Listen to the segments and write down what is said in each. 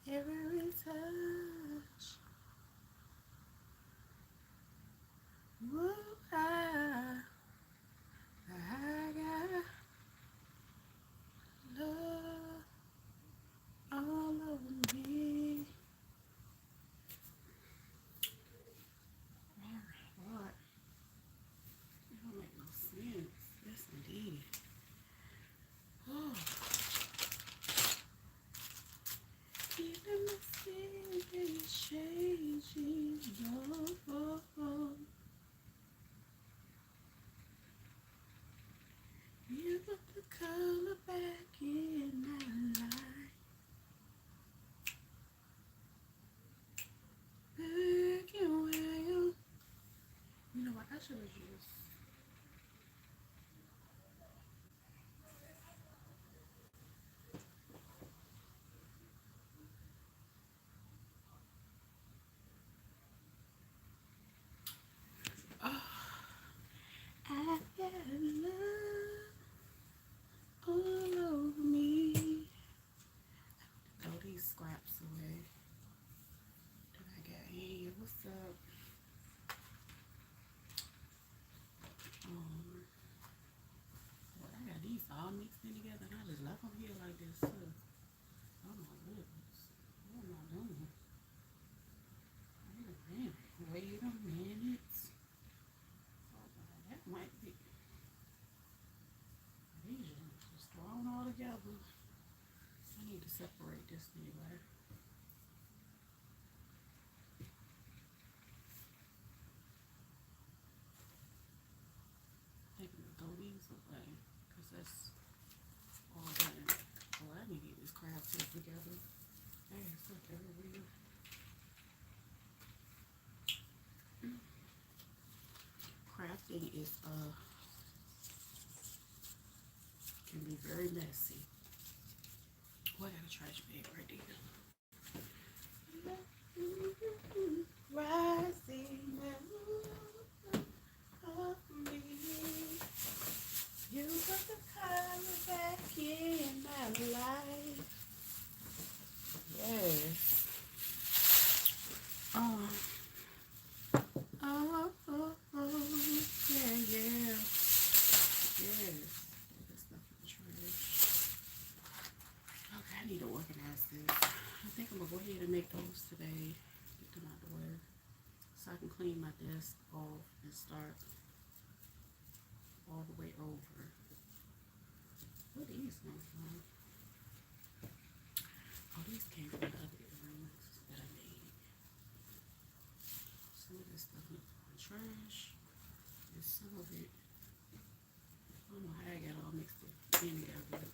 every touch. Woo, I got love all over me. Lord, it don't make no sense. Yes, indeed. Oh, keeping my skin is changing. Oh. You put the color back in my life. Back in where you know what? I should have just. Oh, I got love all over me. Throw these scraps away that I got here. What's up? Um, well, I got these all mixed in together, and I just left them here like this too. Oh my goodness, what am I doing? Wait a minute. Wait a minute. Oh, that might be. These are just thrown all together. I need to separate this anyway. I can throw these away because that's all done. Oh, I need to get this craft tape together. Dang, it's like everywhere. Crafting is can be very messy. Oh, I got a trash bag right there. Rising of me. You put the color back in my life. Yes. Oh, yeah. Yes. This stuff in the trash. Okay, I need to organize this. I think I'm gonna go ahead and make those today. Get them out the way. So I can clean my desk off and start all the way over. What are these come from? Oh, these came from the other earrings that I made. Some of this stuff needs to go in trash. And some of it, I don't know how I got all mixed in together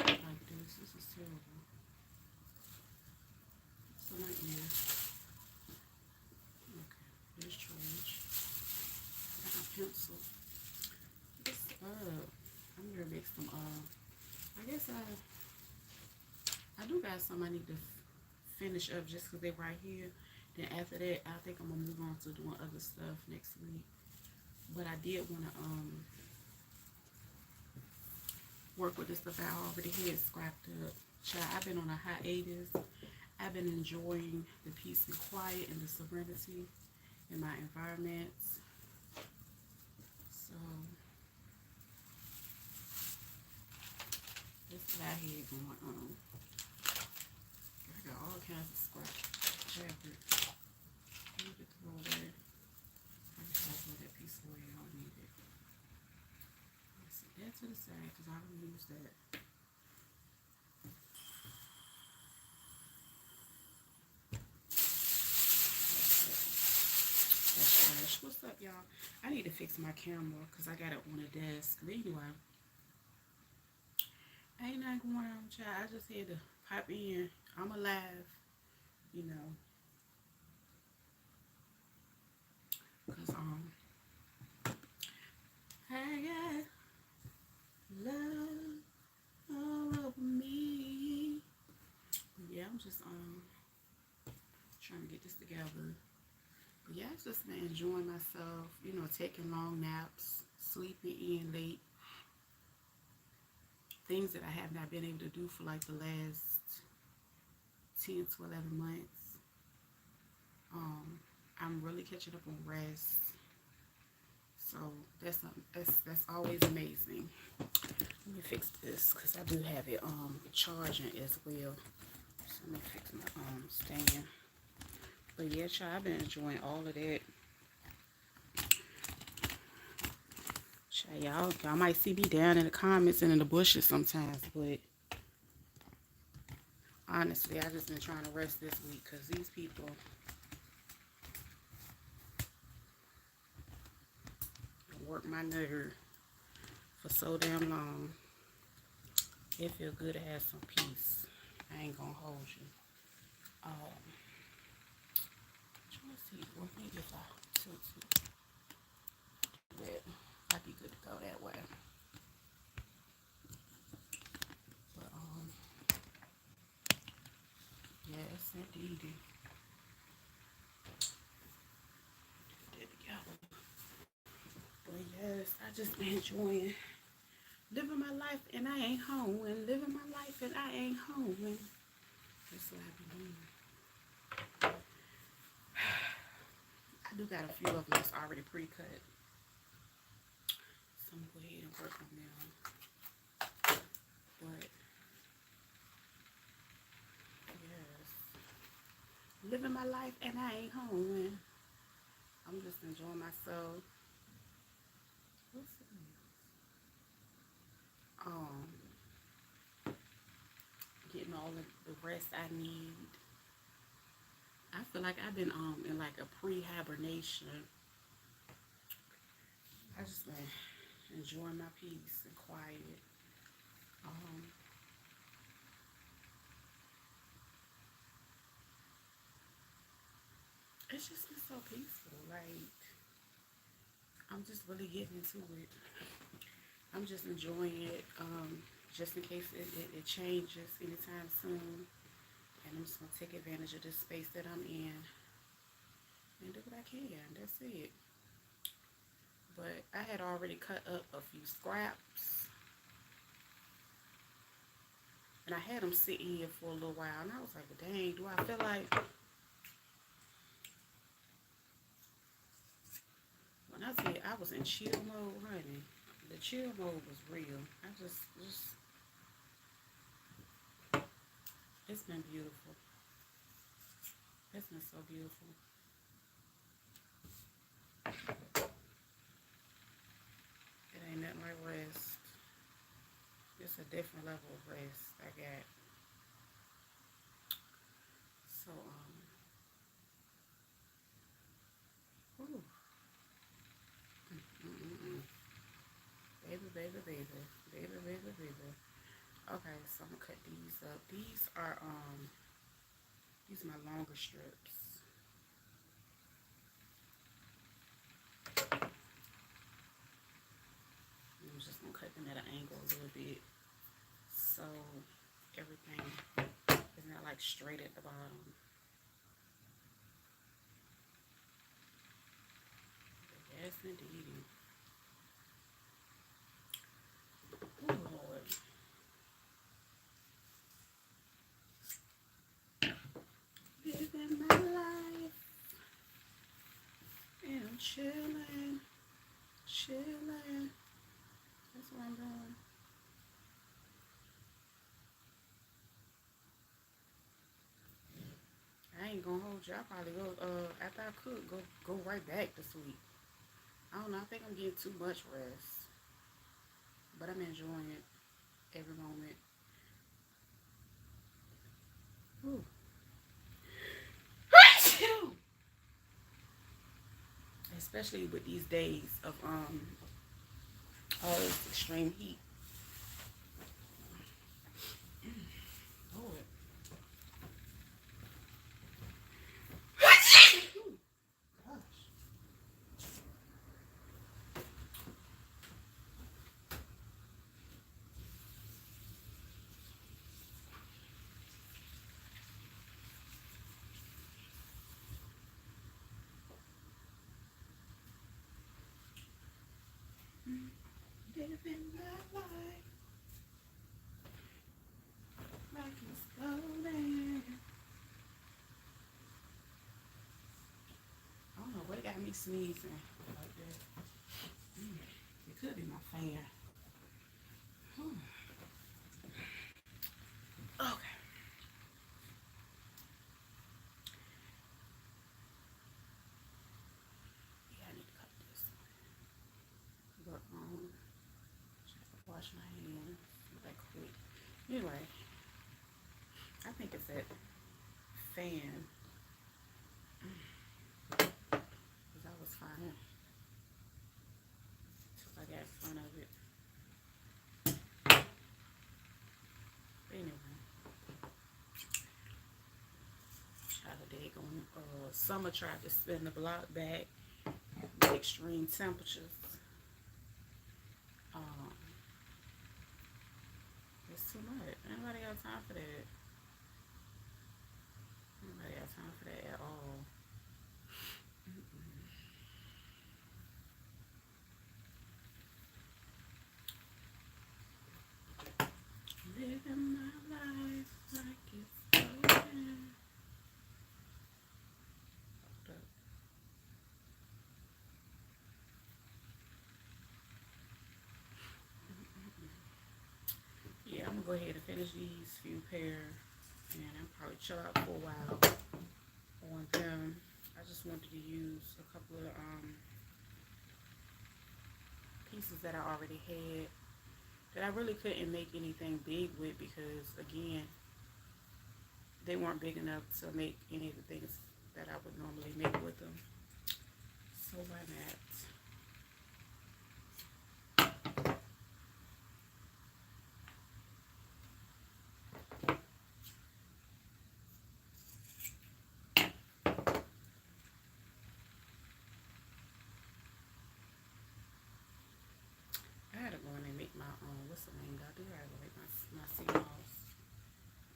like this. This is terrible. It's a nightmare. Okay, there's trash. Got my pencil. What's up? I'm gonna make some. I guess I do got some I need to finish up just because they're right here. Then after that, I think I'm gonna move on to doing other stuff next week. But I did want to work with the stuff I already had scrapped up. Child, I've been on a hiatus. I've been enjoying the peace and quiet and the serenity in my environments. So that's what I had going on. I got all kinds of scrap fabric. I need to throw away. I just gotta throw that piece away. I don't need it. Let's set that to the side because I don't use that. What's up, y'all? I need to fix my camera because I got it on a desk. But anyway, ain't nothing going on, child. I just had to pop in. I'm alive, you know, because I got love all over me. Yeah, I'm just trying to get this together. But yeah, I've just been enjoying myself, you know, taking long naps, sleeping in late. Things that I have not been able to do for like the last 10 to 11 months. I'm really catching up on rest. So that's always amazing. Let me fix this because I do have it charging as well. So let me fix my stand. But yeah, child, I've been enjoying all of that. Child, y'all might see me down in the comments and in the bushes sometimes, but honestly, I just been trying to rest this week because these people work my nerve for so damn long. It feel good to have some peace. I ain't gonna hold you. Trying to see, well, maybe if I tilt it, that I'd be good to go that way. But yes, indeed. There we go. But yes, I just been enjoying living my life and I ain't home, and living my life and I ain't home, and that's what I be doing. I do got a few of them that's already pre-cut, so I'm gonna go ahead and work on them. But yes, living my life and I ain't home, and I'm just enjoying myself. What's it? Getting all of the rest I need. I feel like I've been in like a pre-hibernation. I just been enjoying my peace and quiet. It's just been so peaceful. Like, I'm just really getting into it. I'm just enjoying it. Just in case it changes anytime soon. And I'm just going to take advantage of this space that I'm in and do what I can. That's it. But I had already cut up a few scraps. And I had them sitting here for a little while. And I was like, well, dang, do I feel like... When I tell you I was in chill mode, honey, the chill mode was real. I just it's been beautiful. It's been so beautiful. It ain't nothing like rest. It's a different level of rest I got. So, ooh. Baby, baby, baby. Baby, baby, baby. Okay, so I'm gonna cut these up. These are my longer strips. I'm just gonna cut them at an angle a little bit, so everything is not like straight at the bottom. Yes, indeed. Oh, Lord. Living my life. And I'm chilling. Chilling. That's what I'm doing. I ain't gonna hold you. I'll probably go, after I cook, go right back to sleep. I don't know. I think I'm getting too much rest. But I'm enjoying it every moment. Ooh. Especially with these days of all this extreme heat. Lord. Living my life. me sneezing like that. It could be my fan. Whew. Okay. Yeah, I need to cut this. But wash my hands like quick. Anyway, I think it's that fan. Cause I was fine till I got in front of it. Anyway, child of day going. Summer tried to spin the block back with extreme temperatures. Um, it's too much. Anybody got time for that? Nobody got time for that at all. Living my life like it's golden. Yeah, I'm gonna go ahead and finish these few pair, and I'll probably chill out for a while on them. I just wanted to use a couple of pieces that I already had that I really couldn't make anything big with because, again, they weren't big enough to make any of the things that I would normally make with them. So why not? I had to go in and make my what's the name? I do have to make my sea moss.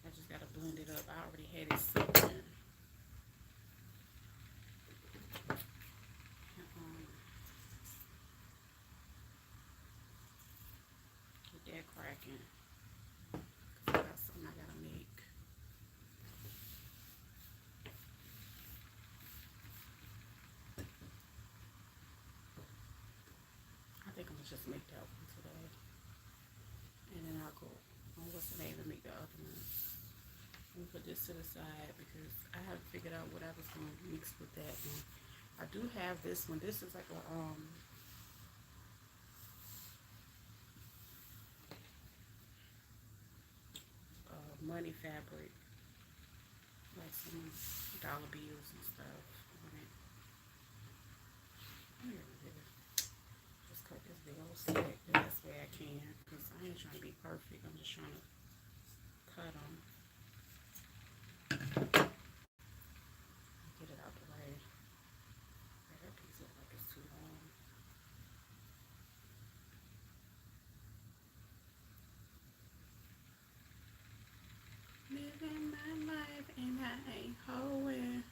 I just gotta blend it up. I already had it soaked in. Get that cracking. Cause I got something I gotta make. I think I'm gonna just make that one today. And then I'll go on what's the name and make the other one. I'm gonna put this to the side because I haven't figured out what I was gonna mix with that one. I do have this one. This is like a money fabric, like some dollar bills and stuff on it. Here it is. Just cut this big old stick the best way I can because I ain't trying to be perfect. I'm just trying to cut them. Get it out the way. That piece looks like it's too long. Living my life and I ain't hoeing.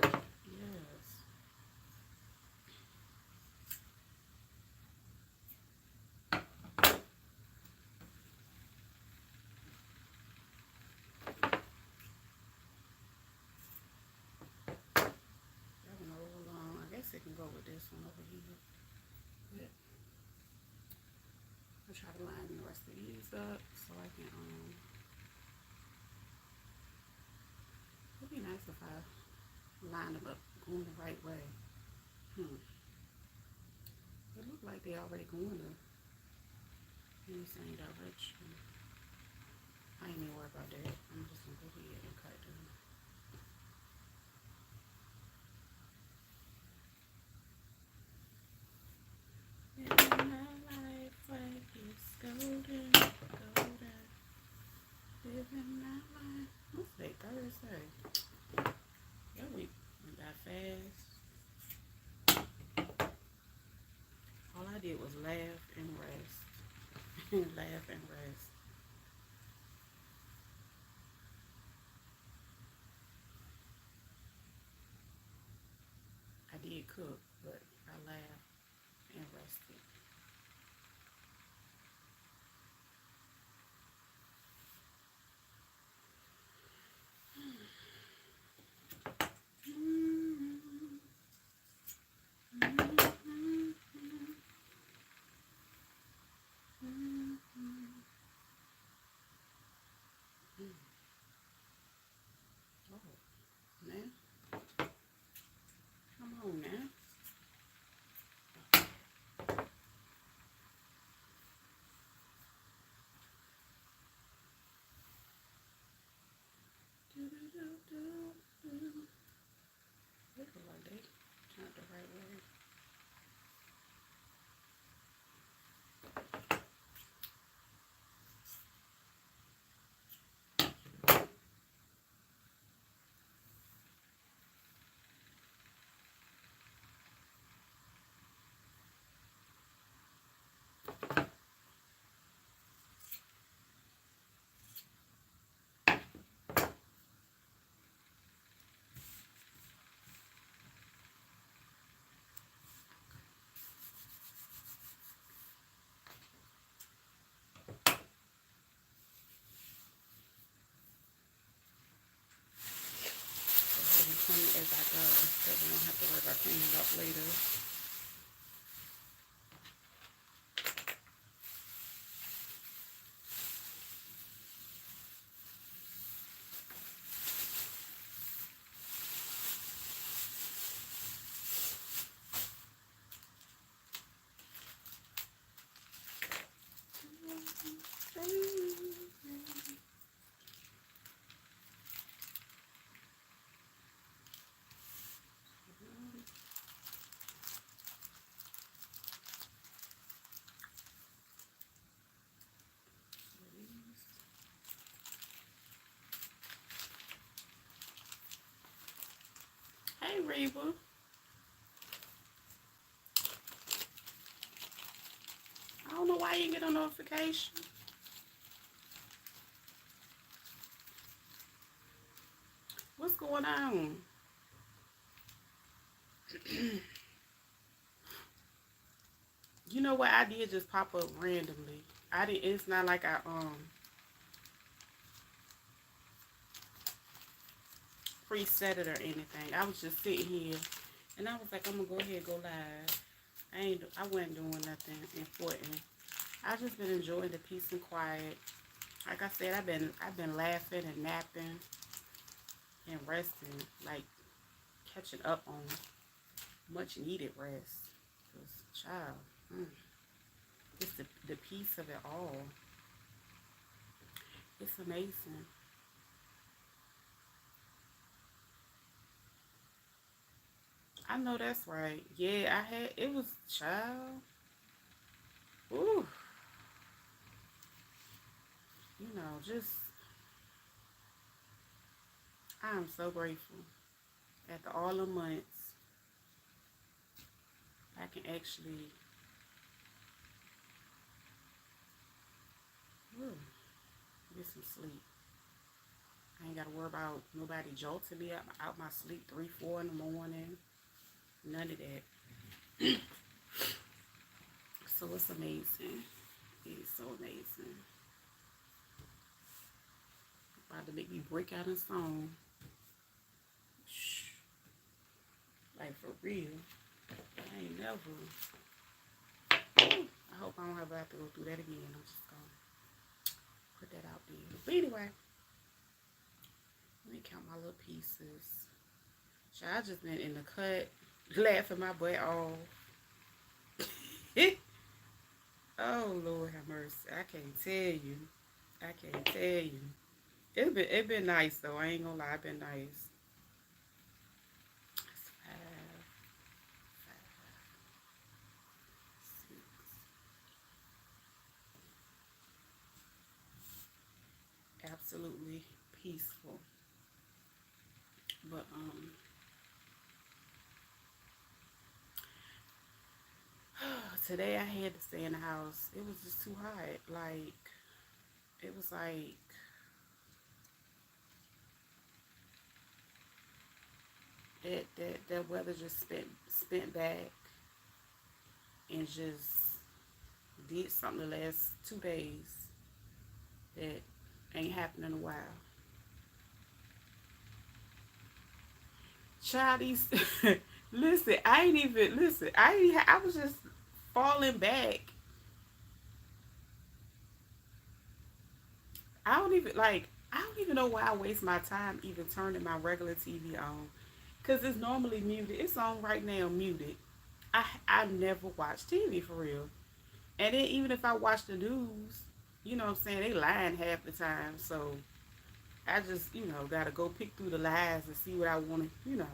Yes. That one over long. I guess it can go with this one over here. Yeah. I'll try to line the rest of these up so I can it'd be nice if I line them up going the right way. It look like they already going in the same direction. I ain't even worried about that. I'm just gonna go ahead and cut them. Living my life like it's golden, golden. Living my life. What's that? Thursday. That week went by fast. All I did was laugh and rest. Laugh and rest. I did cook, but I laughed and rested. now. Come on now. Do, do, do, do, do. They look like they turned the right way. Clean as I go, so we don't have to worry about cleaning up later. Hey, Reba. I don't know why you didn't get a notification. What's going on? You know what? I did just pop up randomly. I didn't. It's not like I preset it or anything. I was just sitting here, and I was like, I'm gonna go ahead and go live. I wasn't doing nothing important. I just been enjoying the peace and quiet. Like I said, I've been laughing and napping and resting, like catching up on much needed rest. Cause child, just the peace of it all. It's amazing. I know that's right. Yeah, it was child. Ooh, just I am so grateful. After all the months, I can actually ooh, get some sleep. I ain't got to worry about nobody jolting me out my sleep 3, 4 in the morning. None of that. So it's amazing. It's so amazing. About to make me break out in song. Shh. Like for real. I ain't never. I hope I don't have to go through that again. I'm just gonna put that out there. But anyway, let me count my little pieces. So I just been in the cut, laughing my butt off. Oh Lord have mercy. I can't tell you. I can't tell you. It been nice though. I ain't gonna lie, it been nice. It's 6. Absolutely peaceful. But today I had to stay in the house. It was just too hot. Like it was like that weather just spent back and just did something the last 2 days that ain't happened in a while. Child, these listen, I ain't even listen. I was just falling back. I don't even don't even know why I waste my time even turning my regular TV on. Because it's normally muted. It's on right now, muted. I never watch TV for real. And then even if I watch the news, you know what I'm saying, they lying half the time. So I just, gotta go pick through the lies and see what I want to,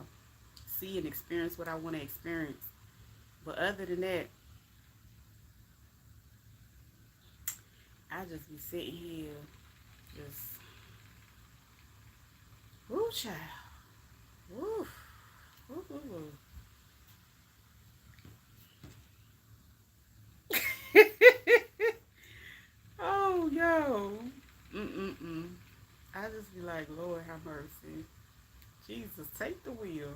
see and experience what I want to experience. But other than that, I just be sitting here just, woo child, woo, woo, woo, woo. Oh, yo. Mm-mm-mm. I just be like, Lord have mercy. Jesus, take the wheel.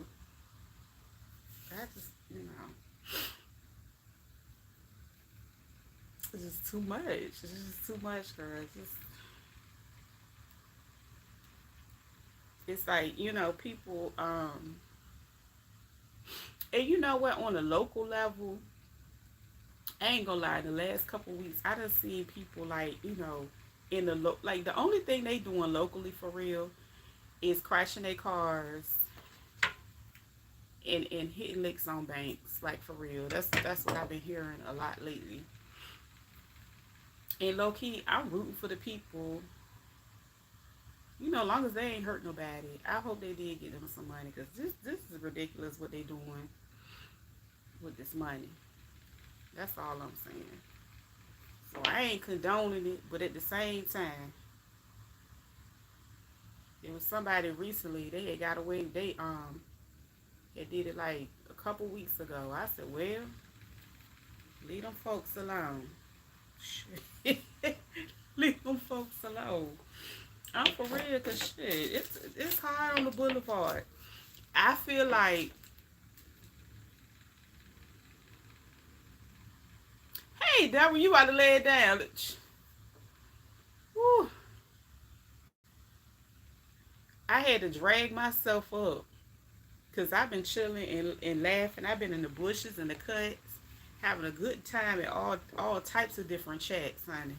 I just, it's just too much. It's just too much, girl. It's like, people, and you know what, on a local level, I ain't gonna lie, the last couple weeks, I done seen people like, in the, like the only thing they doing locally for real is crashing their cars and hitting licks on banks, like for real. That's what I've been hearing a lot lately. And low key, I'm rooting for the people. As long as they ain't hurt nobody, I hope they did get them some money because this is ridiculous what they doing with this money. That's all I'm saying. So I ain't condoning it, but at the same time, there was somebody recently they had got away. They did it like a couple weeks ago. I said, well, leave them folks alone. Leave them folks alone. I'm for real, cause shit, it's hard on the boulevard. I feel like, hey, Deborah, you ought to lay it down. Woo. I had to drag myself up, cause I've been chilling and laughing. I've been in the bushes and the cuts, having a good time at all types of different chats, honey.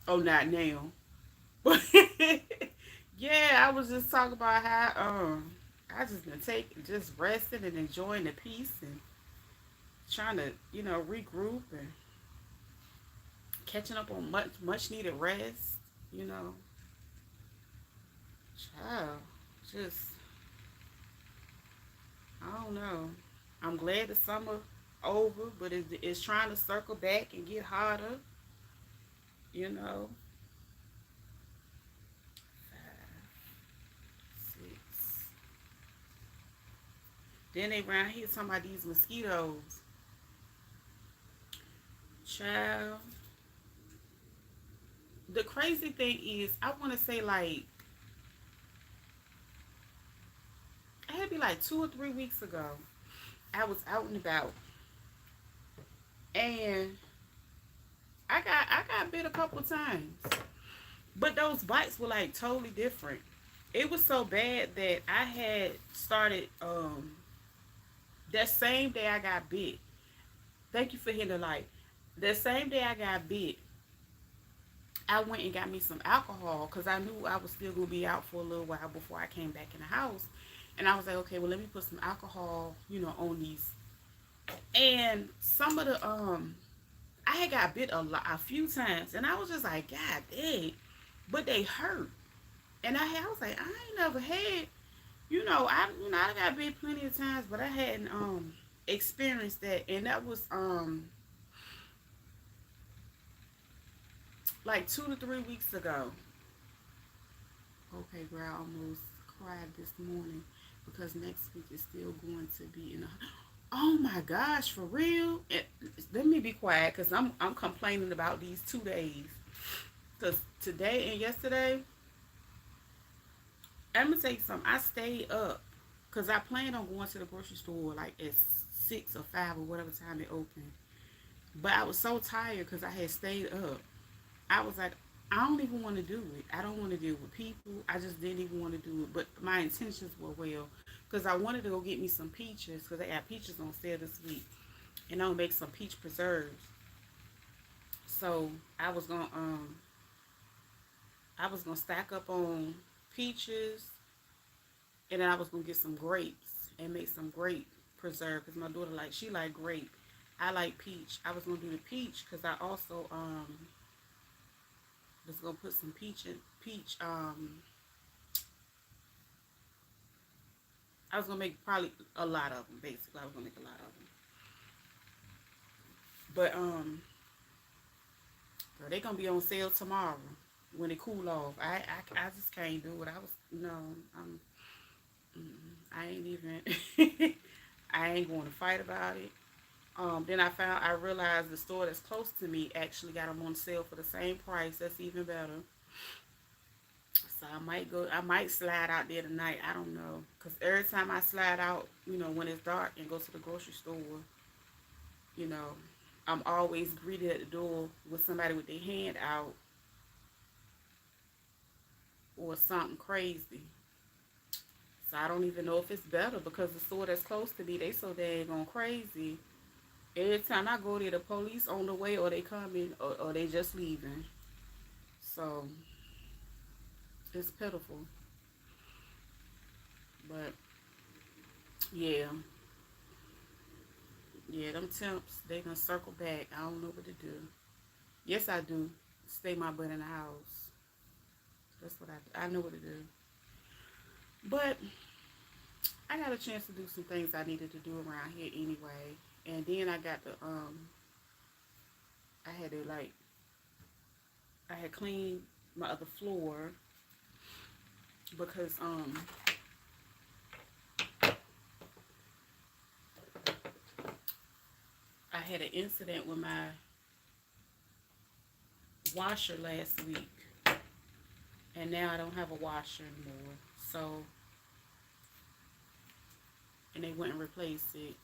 Oh, not now. But yeah, I was just talking about how I just been just resting and enjoying the peace and trying to regroup and catching up on much needed rest. You know, child, just I don't know. I'm glad the summer over, but it's trying to circle back and get hotter. You know, 5, 6. Then they around here talking about these mosquitoes. Child. The crazy thing is, I want to say like, I had to be like 2 or 3 weeks ago. I was out and about, and I got bit a couple times, but those bites were like totally different. It was so bad that I had started that same day I got bit. Thank you for hitting the light. That same day I got bit, I went and got me some alcohol because I knew I was still gonna be out for a little while before I came back in the house. And I was like, okay, well let me put some alcohol, on these. And some of the I had got bit a few times, and I was just like, God dang, but they hurt. And I was like, I ain't never had, I got bit plenty of times, but I hadn't experienced that, and that was like 2 to 3 weeks ago. Okay, girl, I almost cried this morning because next week is still going to be in a. Oh my gosh, for real? Let me be quiet because I'm complaining about these 2 days. Because today and yesterday, I'm gonna tell you something. I stayed up because I planned on going to the grocery store like at 6 or 5 or whatever time it opened. But I was so tired because I had stayed up. I was like, I don't even want to do it. I don't want to deal with people. I just didn't even want to do it. But my intentions were well because I wanted to go get me some peaches because they got peaches on sale this week, and I'll make some peach preserves. So I was gonna I was gonna stack up on peaches, and then I was gonna get some grapes and make some grape preserve because my daughter she like grape. I like peach. I was gonna do the peach because I also was gonna put some peach. I was gonna make probably a lot of them. Basically, I was gonna make a lot of them. But girl, they gonna be on sale tomorrow when it cool off. I just can't do it. I was no. I'm. I ain't even. I ain't going to fight about it. Then I realized the store that's close to me actually got them on sale for the same price. That's even better. So I might slide out there tonight. I don't know. Because every time I slide out, when it's dark and go to the grocery store, you know, I'm always greeted at the door with somebody with their hand out or something crazy. So I don't even know if it's better because the store that's close to me, they so dang crazy. Every time I go there, the police on the way or they coming or they just leaving. So it's pitiful. But yeah. Yeah, them temps, they gonna circle back. I don't know what to do. Yes, I do. Stay my butt in the house. That's what I know what to do. But I got a chance to do some things I needed to do around here anyway. And then I got the I had to I had cleaned my other floor because I had an incident with my washer last week, and now I don't have a washer anymore. So, and they went and replaced it.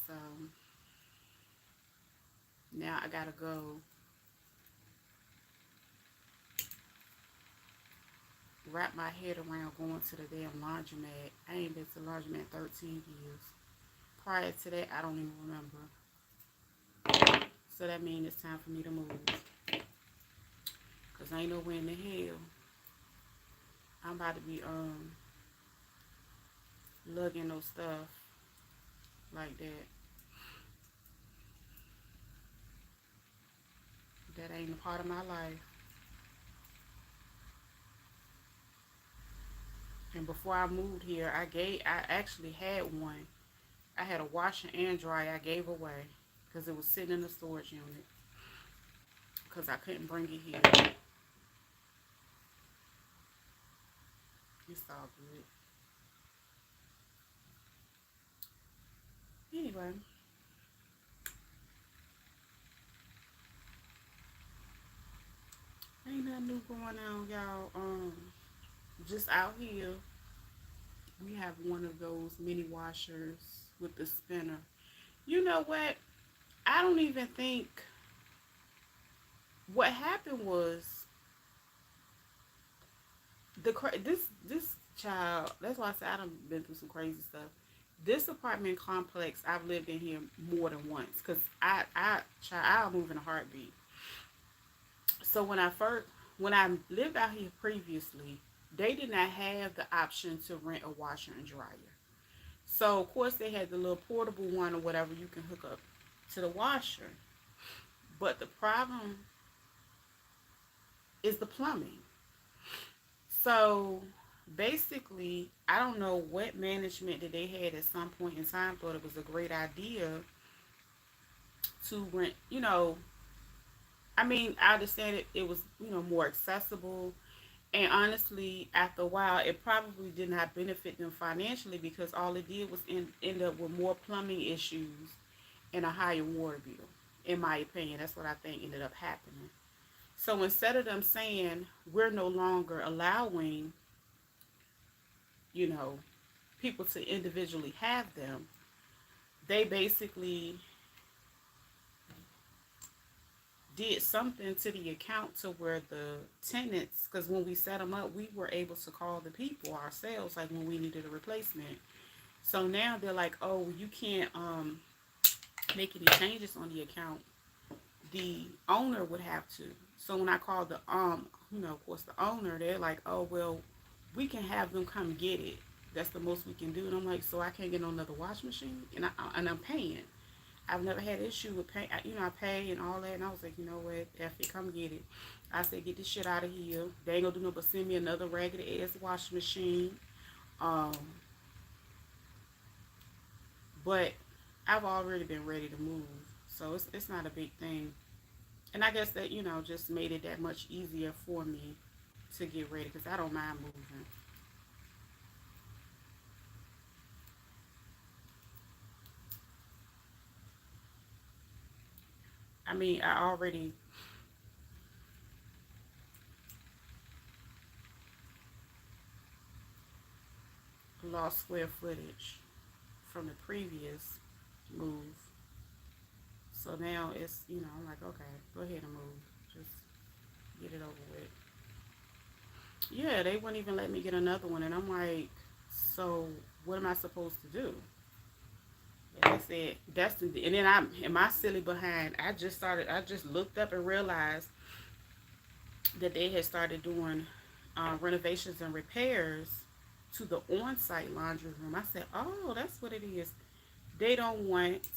So now I gotta go wrap my head around going to the damn laundromat. I ain't been to the laundromat 13 years. Prior to that, I don't even remember. So that means it's time for me to move. Because ain't nowhere in the hell I'm about to be lugging no stuff like that. That ain't a part of my life. And before I moved here, I actually had one. I had a washer and dryer I gave away because it was sitting in the storage unit because I couldn't bring it here. It's all good. Anyway, ain't nothing new going on, y'all. Just out here, we have one of those mini washers with the spinner. You know what? I don't even think what happened was this child. That's why I said I done been through some crazy stuff. This apartment complex, I've lived in here more than once because I'll move in a heartbeat. So when I lived out here previously, they did not have the option to rent a washer and dryer. So of course they had the little portable one or whatever you can hook up to the washer. But the problem is the plumbing. So basically, I don't know what management that they had at some point in time thought it was a great idea to rent, I mean, I understand it was, more accessible. And honestly, after a while, it probably did not benefit them financially because all it did was end up with more plumbing issues and a higher water bill. In my opinion, that's what I think ended up happening. So instead of them saying we're no longer allowing, you know, people to individually have them, they basically did something to the account to where the tenants, because when we set them up, we were able to call the people ourselves, like when we needed a replacement. So now they're like, oh, you can't make any changes on the account. The owner would have to. So when I called the of course the owner, they're like, oh well, we can have them come get it. That's the most we can do. And I'm like, so I can't get another wash machine, and I'm paying. I've never had an issue with pay. I pay and all that. And I was like, you know what? F it, come get it. I said, get this shit out of here. They ain't gonna do no but send me another raggedy ass washing machine. Um, but I've already been ready to move, so it's not a big thing. And I guess that just made it that much easier for me to get ready because I don't mind moving. I mean, I already lost square footage from the previous move. So now I'm like, okay, go ahead and move. Just get it over with. Yeah, they wouldn't even let me get another one. And I'm like, so what am I supposed to do? And they said, and then in my silly behind, I just looked up and realized that they had started doing renovations and repairs to the on-site laundry room. I said, oh, that's what it is. They don't want,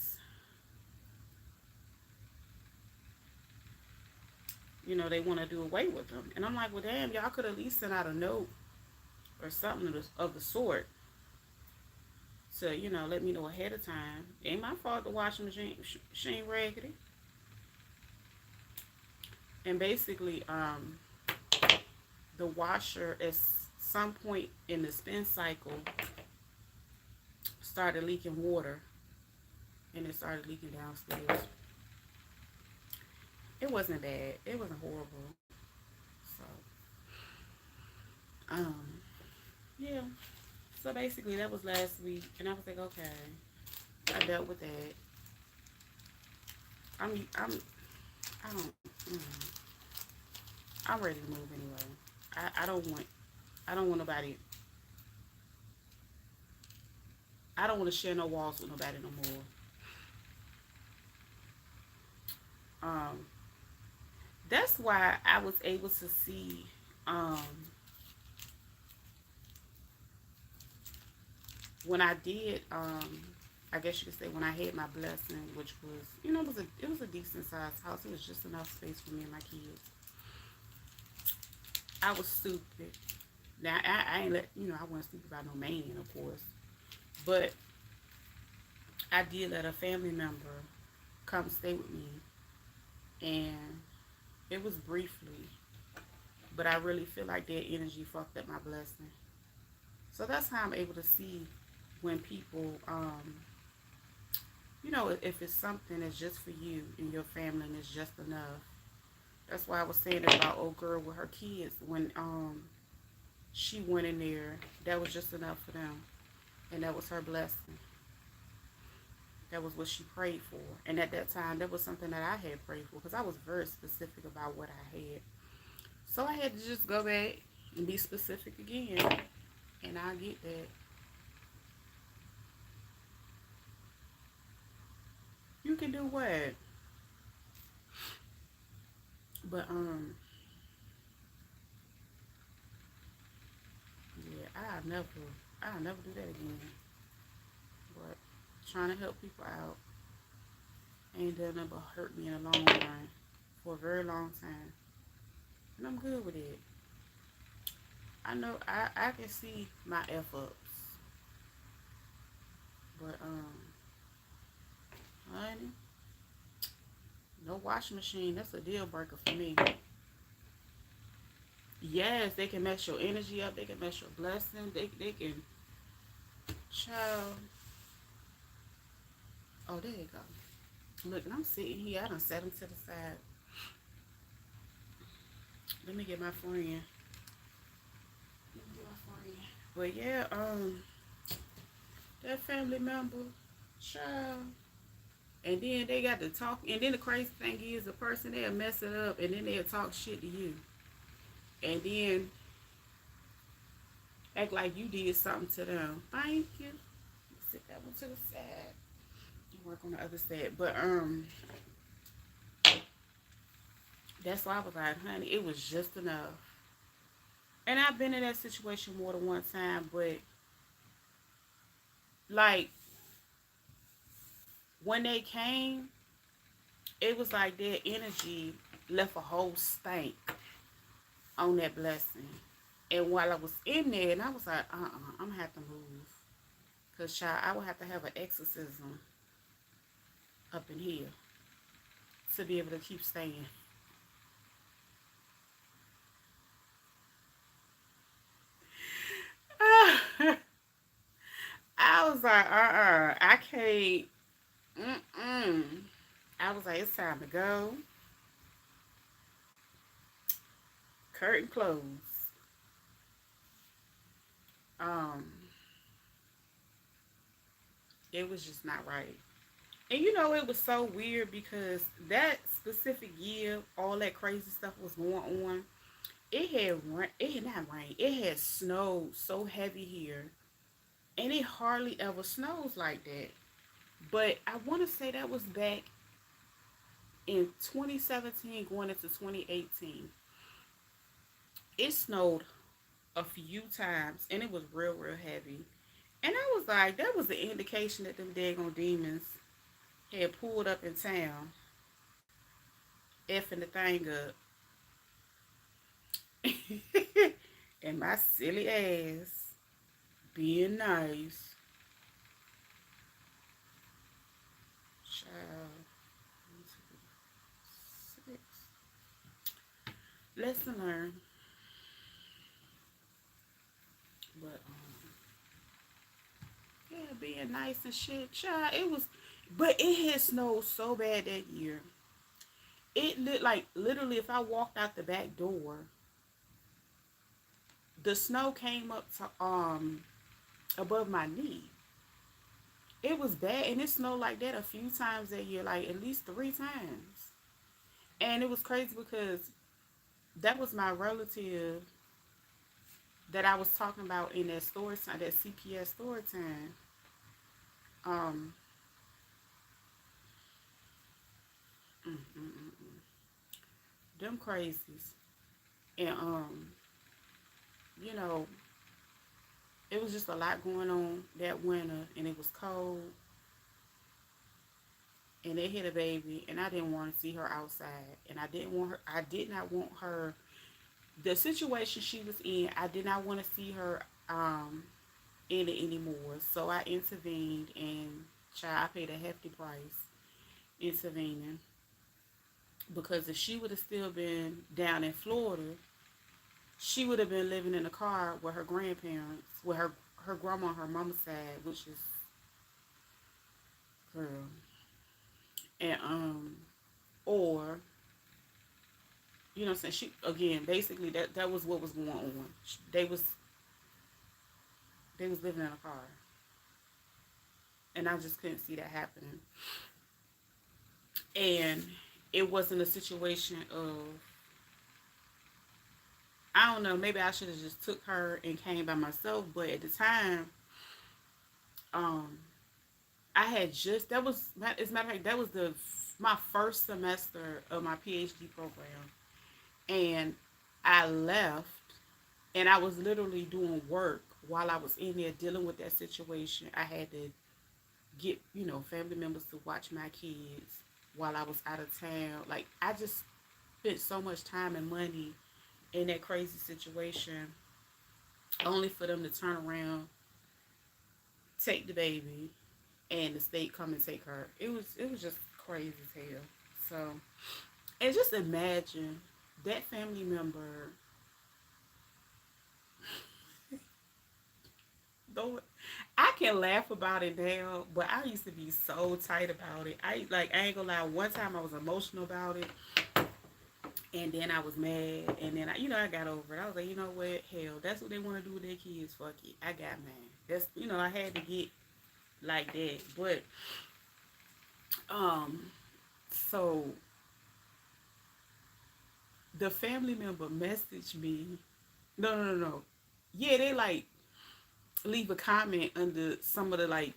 they want to do away with them. And I'm like, well, damn, y'all could at least send out a note or something of the sort to, let me know ahead of time. Ain't my fault the washing machine raggedy. And basically, the washer at some point in the spin cycle started leaking water, and it started leaking downstairs. It wasn't bad. It wasn't horrible. So, um, yeah. So basically, that was last week, and I was like, okay, I dealt with that. I'm, I don't, I'm ready to move anyway. I don't want nobody. I don't want to share no walls with nobody no more. Um, that's why I was able to see, um, when I did, I guess you could say when I had my blessing, which was, it was a decent sized house. It was just enough space for me and my kids. I was stupid. Now I ain't I wasn't stupid about no man, of course, but I did let a family member come stay with me, and it was briefly, but I really feel like their energy fucked up my blessing. So that's how I'm able to see when people, if it's something that's just for you and your family and it's just enough. That's why I was saying about old girl with her kids when she went in there. That was just enough for them, and that was her blessing. That was what she prayed for. And at that time, that was something that I had prayed for because I was very specific about what I had. So I had to just go back and be specific again, and I get that. You can do what? But yeah, I'll never do that again. But trying to help people out ain't done nothing but hurt me in the long run for a very long time, and I'm good with it. I know I can see my f ups, but honey, no washing machine. That's a deal breaker for me. Yes, they can mess your energy up. They can mess your blessing. They can, child. Oh, there you go. Look, and I'm sitting here. I done set them to the side. Let me get my friend. Let me get my friend. But yeah, that family member, child. And then they got to talk. And then the crazy thing is, the person they'll mess it up, and then they'll talk shit to you, and then act like you did something to them. Thank you. Sit that one to the side. Work on the other side. But That's why I was like, honey, it was just enough. And I've been in that situation more than one time, but like when they came, it was like their energy left a whole stank on that blessing. And while I was in there, and I was like, I'm gonna have to move. Because, child, I would have to have an exorcism up in here to be able to keep staying. I was like, I can't. Mm-mm. I was like, it's time to go. Curtain closed. Um, it was just not right. And you know, it was so weird because that specific year, all that crazy stuff was going on. It had not rain. It had snowed so heavy here, and it hardly ever snows like that. But I want to say that was back in 2017, going into 2018. It snowed a few times, and it was real, real heavy. And I was like, that was the indication that them daggone demons had pulled up in town, effing the thing up. And my silly ass being nice. Child. 6. Lesson learned. But yeah, being nice and shit. Child, it was, but it had snowed so bad that year. It lit like literally if I walked out the back door, the snow came up to above my knee. It was bad, and it snowed like that a few times that year, like at least 3 times. And it was crazy because that was my relative that I was talking about in that story time, that CPS story time. Um, mm, mm, mm, mm. Them crazies, and you know, it was just a lot going on that winter, and it was cold, and they hit a baby, and I didn't want to see her outside, and I didn't want her. I did not want her. The situation she was in, I did not want to see her in it anymore. So I intervened, and child, I paid a hefty price intervening because if she would have still been down in Florida, she would have been living in a car with her grandparents, with her grandma on her mama's side, which is girl, and or you know what I'm saying, she again basically that was what was going on. They was living in a car, and I just couldn't see that happening. And it wasn't a situation of, I don't know, maybe I should have just took her and came by myself, but at the time, um, I had just that was as a matter of fact that was the my first semester of my PhD program, and I left, and I was literally doing work while I was in there dealing with that situation. I had to get family members to watch my kids while I was out of town. Like I just spent so much time and money in that crazy situation, only for them to turn around, take the baby, and the state come and take her. It was just crazy as hell. So, and just imagine that family member. Though I can laugh about it now, but I used to be so tight about it. I ain't gonna lie. One time I was emotional about it, and then I was mad, and then I got over it. I was like, you know what, hell, that's what they want to do with their kids. Fuck it, I got mad. That's I had to get like that, but um, so the family member messaged me. No, no, no, no. Yeah, they like leave a comment under some of the like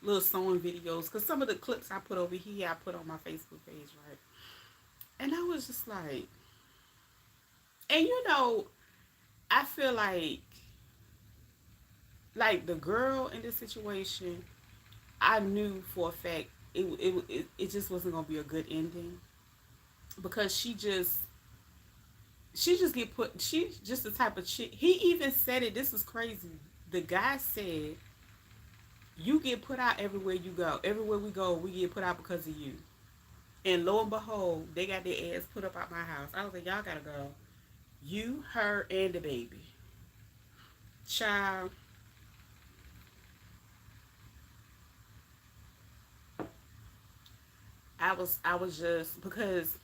little sewing videos because some of the clips I put over here I put on my Facebook page, right? And I was just like, And I feel like the girl in this situation, I knew for a fact it just wasn't gonna be a good ending because she just get put. She's just the type of chick. He even said it. This is crazy. The guy said, "You get put out everywhere you go. Everywhere we go, we get put out because of you." And lo and behold, they got their ass put up at my house. I was like, "Y'all gotta go. You, her, and the baby, child." I was just because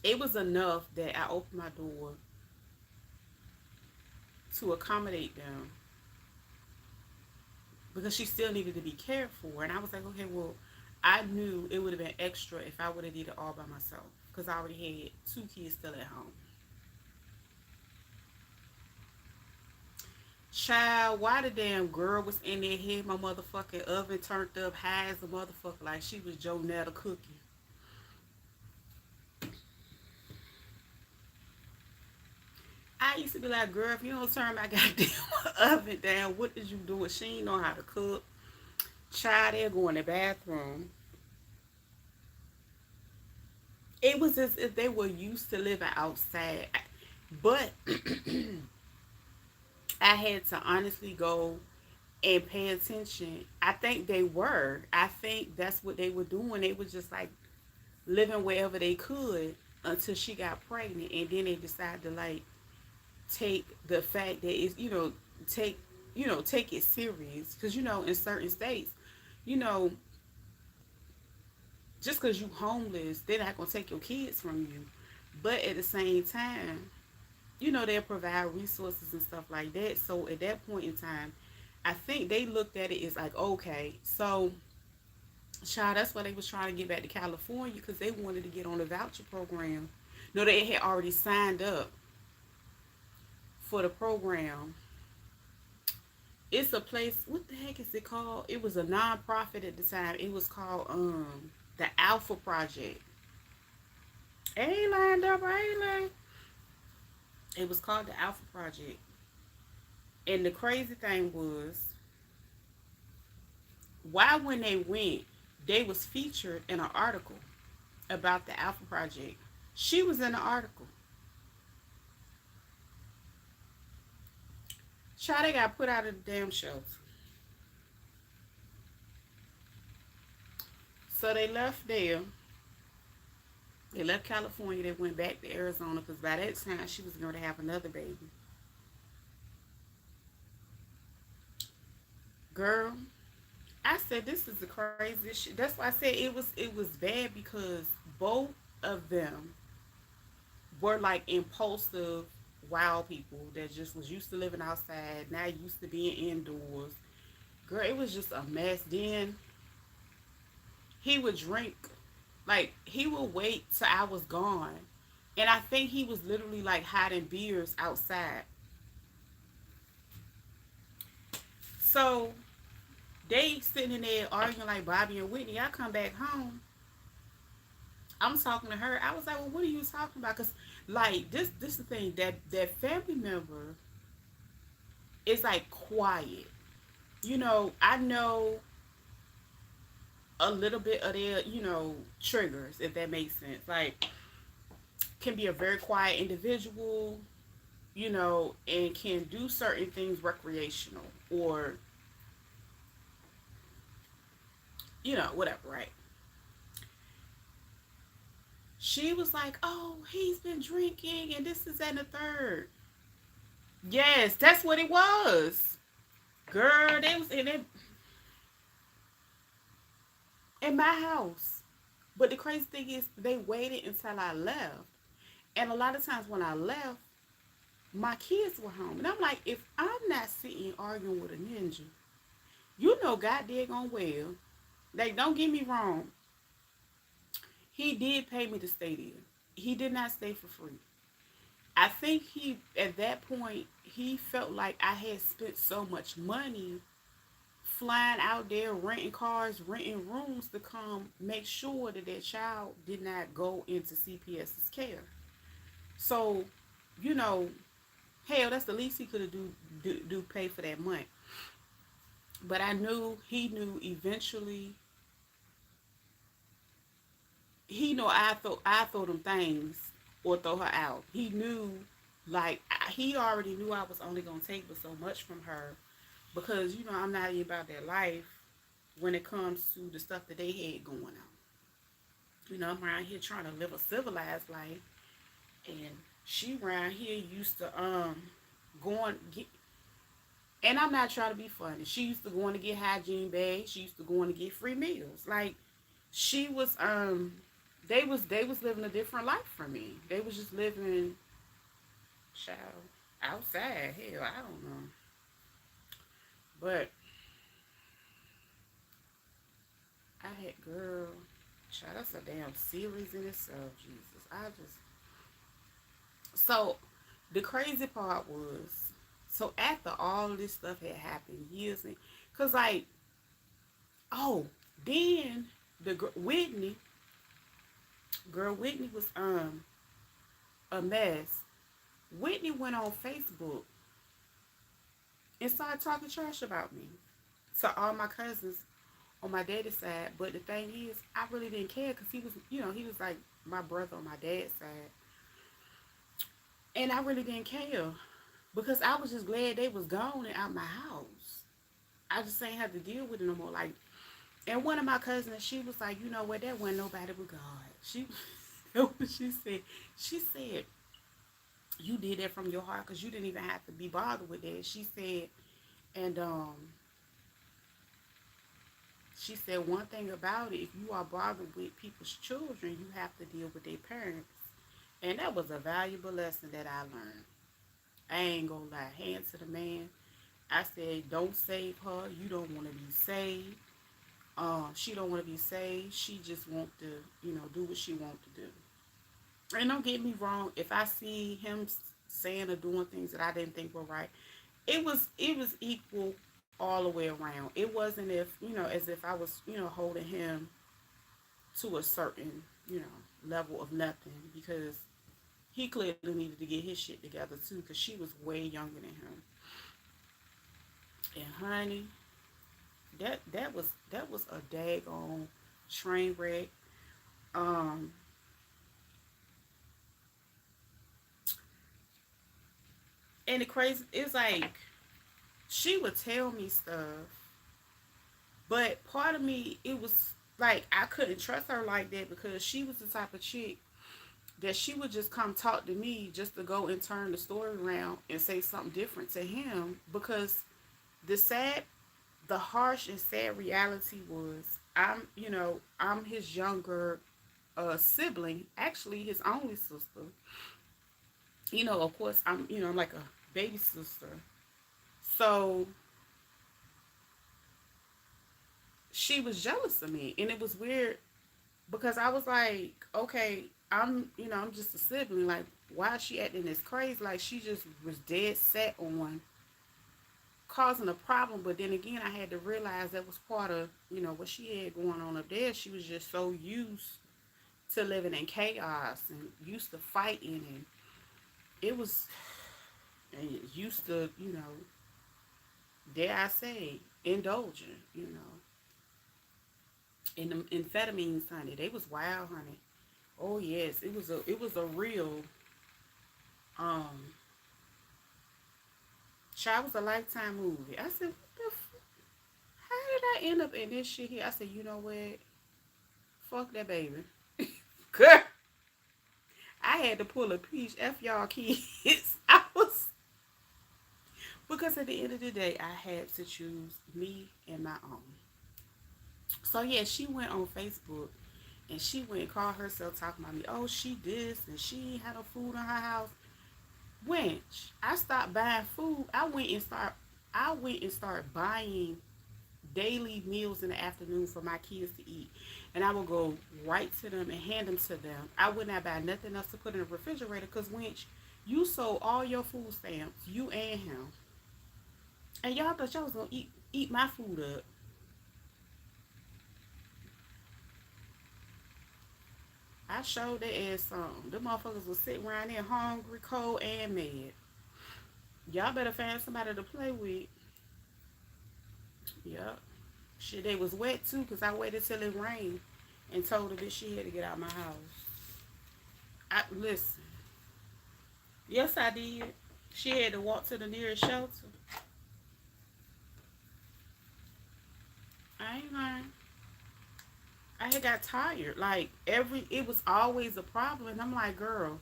it was enough that I opened my door to accommodate them because she still needed to be cared for. And I was like, okay, well, I knew it would have been extra if I would have did it all by myself because I already had two kids still at home. Child, why the damn girl was in there had my motherfucking oven turned up high as a motherfucker like she was Joe Netta cooking. I used to be like, girl, if you don't turn my goddamn oven down, what is you doing? She ain't know how to cook. Child, they'll go in the bathroom. It was as if they were used to living outside. But I had to honestly go and pay attention. I think they were. I think that's what they were doing. They were just like living wherever they could until she got pregnant. And then they decided to like take the fact that it's, take, take it serious. Because, in certain states, you know, just because you homeless, they're not going to take your kids from you. But at the same time, they'll provide resources and stuff like that. So at that point in time, I think they looked at it as like, okay, so, child, that's why they was trying to get back to California because they wanted to get on the voucher program. No, they had already signed up for the program. It's a place, what the heck is it called? It was a non-profit at the time. It was called the Alpha Project. Hey, lined up, hey, it was called the Alpha Project. And the crazy thing was, why when they went, they was featured in an article about the Alpha Project. She was in the article. Child, they got put out of the damn shelter. So they left there. They left California. They went back to Arizona because by that time she was going to have another baby. Girl, I said this is the craziest shit. That's why I said it was bad because both of them were like impulsive, wild people that just was used to living outside, now used to being indoors. Girl, it was just a mess. Then he would drink, like he would wait till I was gone, and I think he was literally like hiding beers outside. So they sitting in there arguing like Bobby and Whitney. I come back home. I'm talking to her. I was like, "Well, what are you talking about?" Because like this is the thing that family member is like quiet. I know a little bit of their triggers, if that makes sense. Like, can be a very quiet individual, and can do certain things recreational or whatever, right? She was like, "Oh, he's been drinking and this is that and the third." Yes, that's what it was. Girl, they was in my house. But the crazy thing is they waited until I left. And a lot of times when I left, my kids were home. And I'm like, if I'm not sitting arguing with a ninja, God daggone well. Like, don't get me wrong. He did pay me to stay there. He did not stay for free. I think at that point, he felt like I had spent so much money flying out there, renting cars, renting rooms to come make sure that child did not go into CPS's care. So, you know, hell, that's the least he could have do pay for that month. But I knew he knew eventually. He knew I throw them things or throw her out. He knew, like he already knew I was only gonna take but so much from her, because I'm not even about that life when it comes to the stuff that they had going on. I'm around here trying to live a civilized life, and she around here used to going get. And I'm not trying to be funny. She used to going to get hygiene bags. She used to going to get free meals. Like she was they was living a different life from me. They was just living, child, outside. Hell, I don't know. But I had, girl, child, that's a damn series in itself. Jesus, I just so the crazy part was, so after all of this stuff had happened years and, cause like, oh, then Whitney, girl, Whitney was a mess. Whitney went on Facebook and started talking trash about me to all my cousins on my daddy's side. But the thing is, I really didn't care because he was like my brother on my dad's side, and I really didn't care because I was just glad they was gone and out my house. I just ain't have to deal with it no more. Like, and one of my cousins, she was like, you know what, that wasn't nobody but God. She, that's what she said. She said, you did that from your heart because you didn't even have to be bothered with that. And she said one thing about it, if you are bothered with people's children, you have to deal with their parents. And that was a valuable lesson that I learned. I ain't gonna lie, hand to the man. I said, don't save her. You don't want to be saved. She don't want to be saved. She just want to, do what she want to do. And don't get me wrong, if I see him saying or doing things that I didn't think were right, it was equal all the way around. It wasn't as if I was, holding him to a certain, level of nothing, because he clearly needed to get his shit together too, because she was way younger than him. And honey, that was a daggone train wreck. Um, and the crazy is like she would tell me stuff, but part of me, it was like I couldn't trust her like that, because she was the type of chick that she would just come talk to me just to go and turn the story around and say something different to him, because the sad the harsh and sad reality was, I'm his younger sibling, actually his only sister. Of course, I'm like a baby sister. So she was jealous of me, and it was weird because I was like, okay, I'm just a sibling. Like, why is she acting this crazy? Like, she just was dead set on causing a problem. But then again, I had to realize that was part of, what she had going on up there. She was just so used to living in chaos and used to fighting, and it was, and used to, dare I say, indulging, in the amphetamines, honey. They was wild, honey. Oh yes, it was a real um child, was a Lifetime movie. I said, what the how did I end up in this shit here? I said, you know what? Fuck that baby. Girl, I had to pull a peach. F y'all kids. I was, because at the end of the day, I had to choose me and my own. So yeah, she went on Facebook and she went and called herself talking about me. Oh, she this and she ain't had no food in her house. When I stopped buying food, I went and started buying daily meals in the afternoon for my kids to eat. And I would go right to them and hand them to them. I would not buy nothing else to put in the refrigerator, because wench, you sold all your food stamps, you and him. And y'all thought y'all was gonna eat my food up. I showed that as some. Them motherfuckers was sitting around there hungry, cold, and mad. Y'all better find somebody to play with. Yup. Shit, they was wet too, because I waited till it rained and told her that she had to get out my house. Listen. Yes, I did. She had to walk to the nearest shelter. I ain't lying. I had got tired. Like it was always a problem. And I'm like, girl,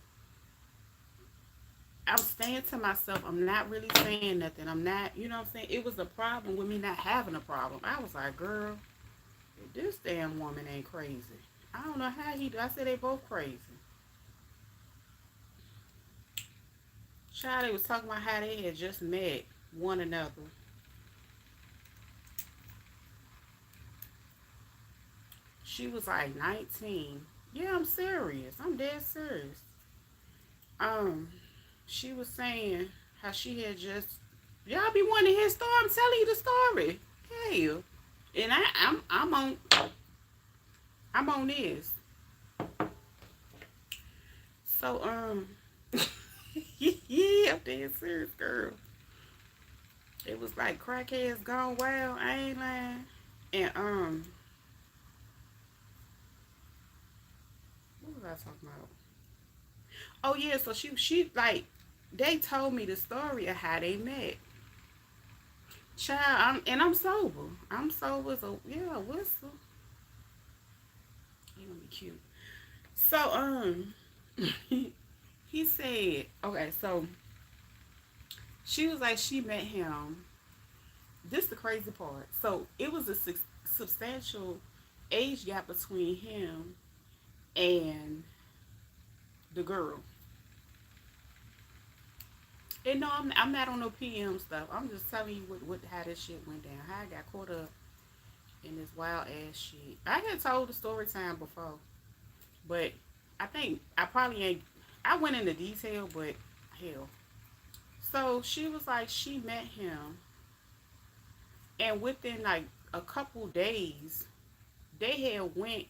I'm staying to myself. I'm not really saying nothing. I'm not, you know what I'm saying? It was a problem with me not having a problem. I was like, girl, this damn woman ain't crazy. I don't know how he do. I said they both crazy. Child, they was talking about how they had just met one another. She was like 19. Yeah, I'm serious. I'm dead serious. Um, she was saying how she had just y'all be wanting to hear story. I'm telling you the story. Hell. And I'm on this. So yeah, I'm dead serious, girl. It was like crackheads gone wild. I ain't lying. And what was I talking about? Oh yeah, so she like they told me the story of how they met. Child, I'm sober. I'm sober, so yeah, whistle. He gonna be cute. So he said, okay, so she was like she met him. This is the crazy part. So it was a substantial age gap between him and the girl. And no, I'm not on no PM stuff. I'm just telling you what how this shit went down. How I got caught up in this wild ass shit. I had told the story time before, but I think I probably ain't. I went into detail, but hell. So she was like she met him, and within like a couple days, they had went.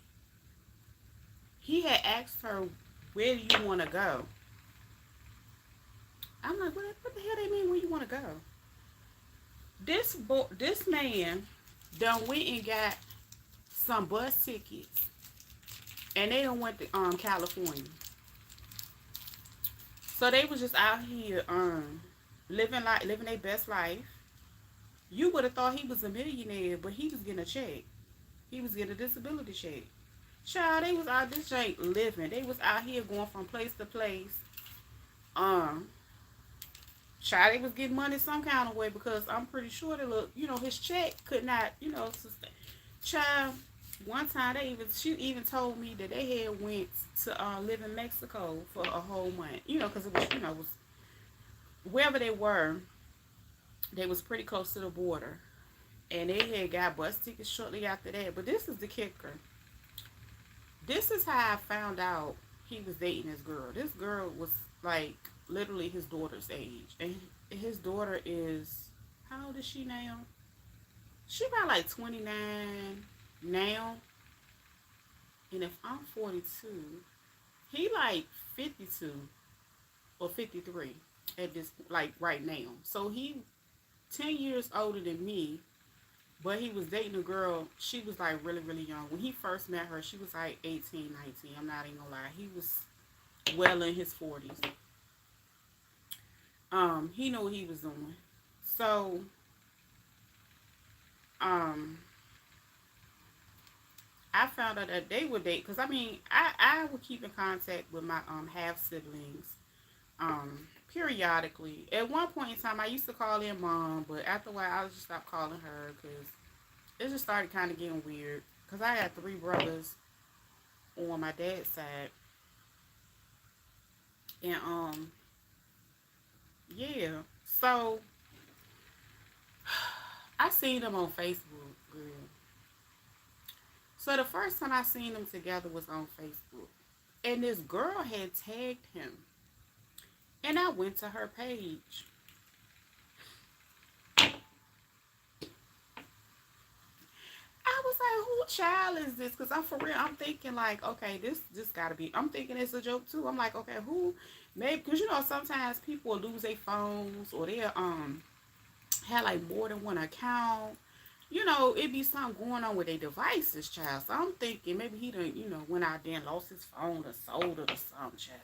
He had asked her, "Where do you want to go?" I'm like, what the hell they mean? Where you want to go? This man done went and got some bus tickets, and they done went to California. So they was just out here living their best life. You would have thought he was a millionaire, but he was getting a check. He was getting a disability check. Child, they was out this jank living. They was out here going from place to place. Um, Child, they was getting money some kind of way because I'm pretty sure that look, his check could not, sustain. Child, one time she even told me that they had went to live in Mexico for a whole month. Because it was, was wherever they was pretty close to the border, and they had got bus tickets shortly after that. But this is the kicker. This is how I found out he was dating this girl. This girl was like literally his daughter's age, and his daughter is, how old is she now? She about like 29 now, and if I'm 42, he like 52 or 53 at this, like right now. So he 10 years older than me, but he was dating a girl. She was like really, really young. When he first met her, she was like 18, 19. I'm not even gonna lie. He was well in his 40s. He knew what he was doing. So, I found out that they would date, because I mean, I would keep in contact with my half siblings periodically. At one point in time, I used to call in mom, but after a while, I just stopped calling her because it just started kind of getting weird. Because I had 3 brothers on my dad's side, and yeah. So I seen them on Facebook, girl. So the first time I seen them together was on Facebook, and this girl had tagged him, and I went to her page. I was like, who child is this? Because I'm for real. I'm thinking like, okay, this gotta be. I'm thinking it's a joke too. I'm like, okay, who? Maybe because you know sometimes people will lose their phones or they have like more than one account. You know, it be something going on with their devices, child. So I'm thinking maybe he done, you know, went out there and lost his phone or sold it or something, child.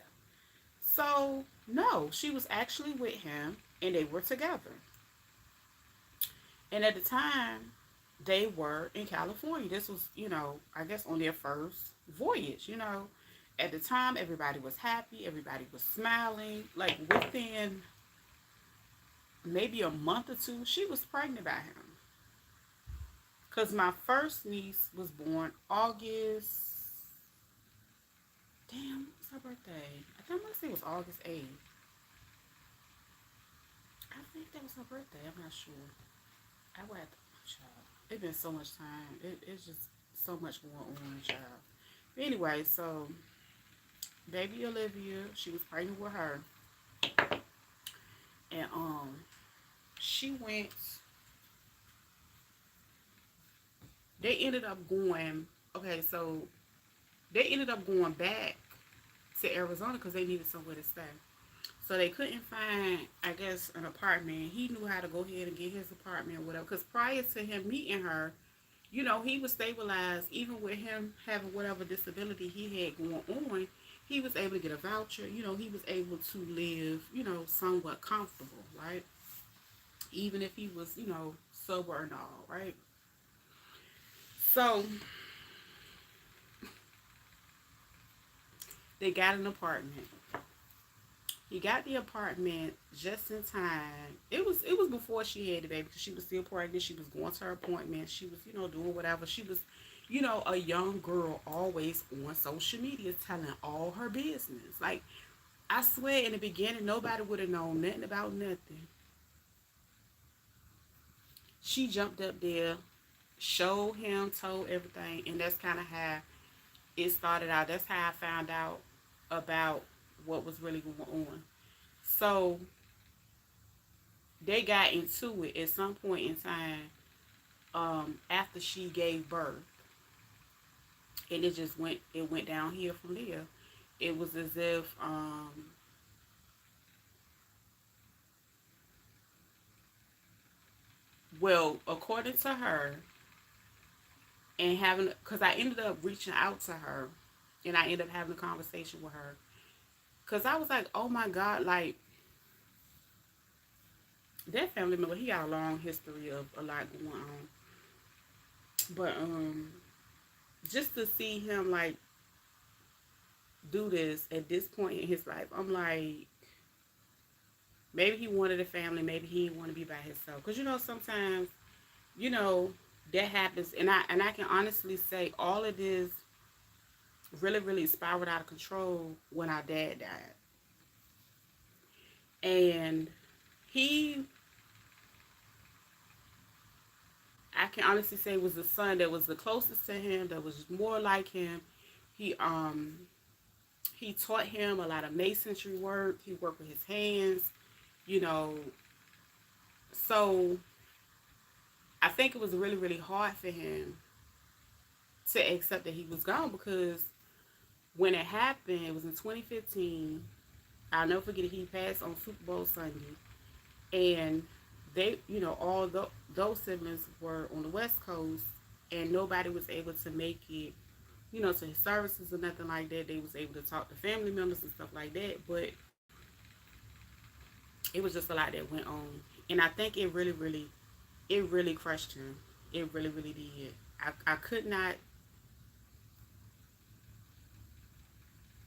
So no, she was actually with him and they were together. And at the time, they were in California. This was, you know, I guess on their first voyage, you know. At the time, everybody was happy, everybody was smiling. Like within maybe a month or two, she was pregnant by him. Because my first niece was born August. Damn, what's her birthday? I think I want to say it was August 8th. I think that was her birthday. I'm not sure. I would have to, child. It's been so much time. It's just so much going on, child. Anyway, so baby Olivia, she was pregnant with her, and she went. They ended up going. Okay, so they ended up going back to Arizona because they needed somewhere to stay. So they couldn't find, I guess, an apartment. He knew how to go ahead and get his apartment or whatever. Because prior to him meeting her, you know, he was stabilized. Even with him having whatever disability he had going on, he was able to get a voucher. You know, he was able to live, you know, somewhat comfortable, right? Even if he was, you know, sober and all, right? So they got an apartment. He got the apartment just in time. It was before she had the baby because she was still pregnant. She was going to her appointment. She was, you know, doing whatever. She was, you know, a young girl always on social media telling all her business. Like, I swear in the beginning, nobody would have known nothing about nothing. She jumped up there, showed him, told everything, and that's kind of how it started out. That's how I found out about what was really going on. So they got into it at some point in time after she gave birth, and it went down here from there. It was as if well, according to her, and having because I ended up reaching out to her, and I ended up having a conversation with her because I was like, oh my god, like that family member, he got a long history of a lot going on, but just to see him like do this at this point in his life, I'm like, maybe he wanted a family, maybe he didn't want to be by himself. Because you know, sometimes, you know, that happens, and I can honestly say all of this really, really spiraled out of control when our dad died. And he, I can honestly say, was the son that was the closest to him, that was more like him. He he taught him a lot of masonry work. He worked with his hands, you know. So I think it was really, really hard for him to accept that he was gone because when it happened, it was in 2015. I'll never forget it. He passed on Super Bowl Sunday, and they, you know, those siblings were on the West Coast, and nobody was able to make it, you know, to his services or nothing like that. They was able to talk to family members and stuff like that, but it was just a lot that went on, and I think it really crushed him. It really, really did. I could not.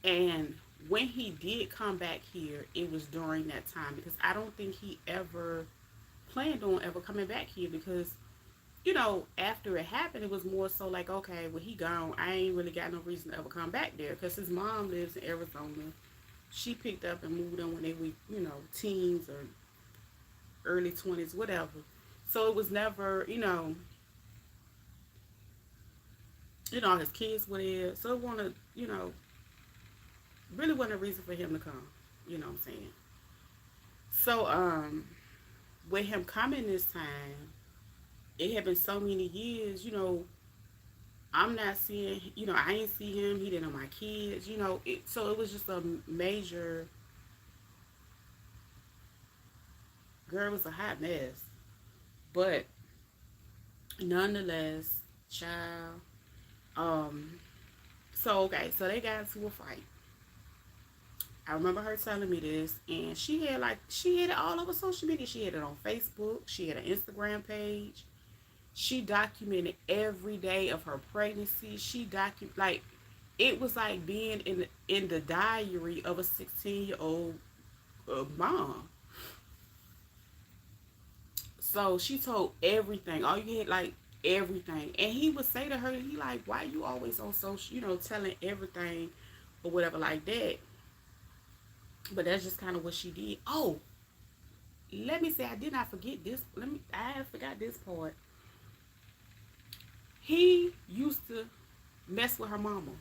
And when he did come back here, it was during that time because I don't think he ever planned on ever coming back here because, you know, after it happened, it was more so like, okay, well, he gone. I ain't really got no reason to ever come back there because his mom lives in Arizona. She picked up and moved in when they were, you know, teens or early 20s, whatever. So it was never, his kids were there. So it wanted, really wasn't a reason for him to come. You know what I'm saying? So, with him coming this time, it had been so many years, I'm not seeing, I ain't see him. He didn't know my kids, so it was just a major, girl, it was a hot mess. But nonetheless, child, um, so okay, so they got into a fight. I remember her telling me this, and she had it all over social media. She had it on Facebook. She had an Instagram page. She documented every day of her pregnancy. Like it was like being in the diary of a 16-year-old mom. So she told everything. All you had, like, everything. And he would say to her, he like, why you always on social, telling everything or whatever like that. But that's just kind of what she did. Oh, let me say, I did not forget this. I forgot this part. He used to mess with her mama.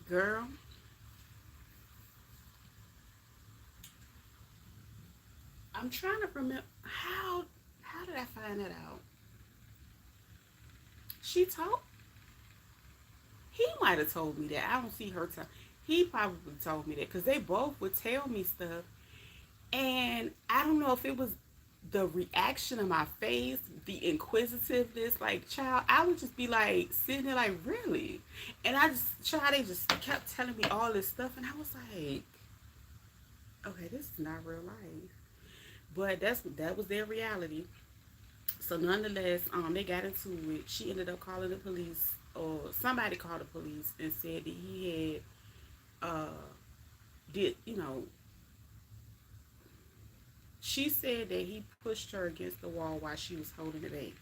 Girl, I'm trying to remember how did I find that out? She told He might have told me that. I don't see her tell. He probably told me that because they both would tell me stuff, and I don't know if it was the reaction of my face, the inquisitiveness. Like, child, I would just be like sitting there, like, really, and child, they just kept telling me all this stuff, and I was like, okay, this is not real life, but that was their reality. So nonetheless, they got into it. She ended up calling the police, or somebody called the police and said that he had did she said that he pushed her against the wall while she was holding the baby.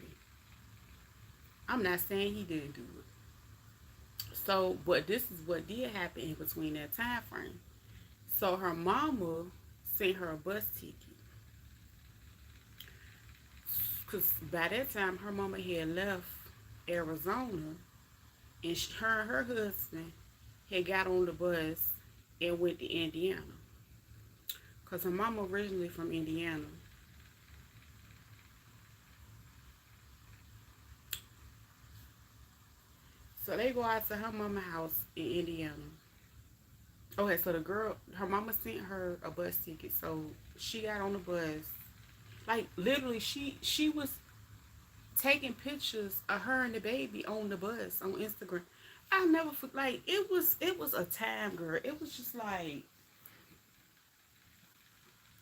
I'm not saying he didn't do it. So, but this is what did happen in between that time frame. So her mama sent her a bus ticket because by that time her mama had left Arizona, and her and her husband had got on the bus and went to Indiana because her mama originally from Indiana. So they go out to her mama house in Indiana. Okay, so the girl, her mama sent her a bus ticket, so she got on the bus. Like, literally, she was taking pictures of her and the baby on the bus on Instagram. I never like it was a time, girl. It was just like,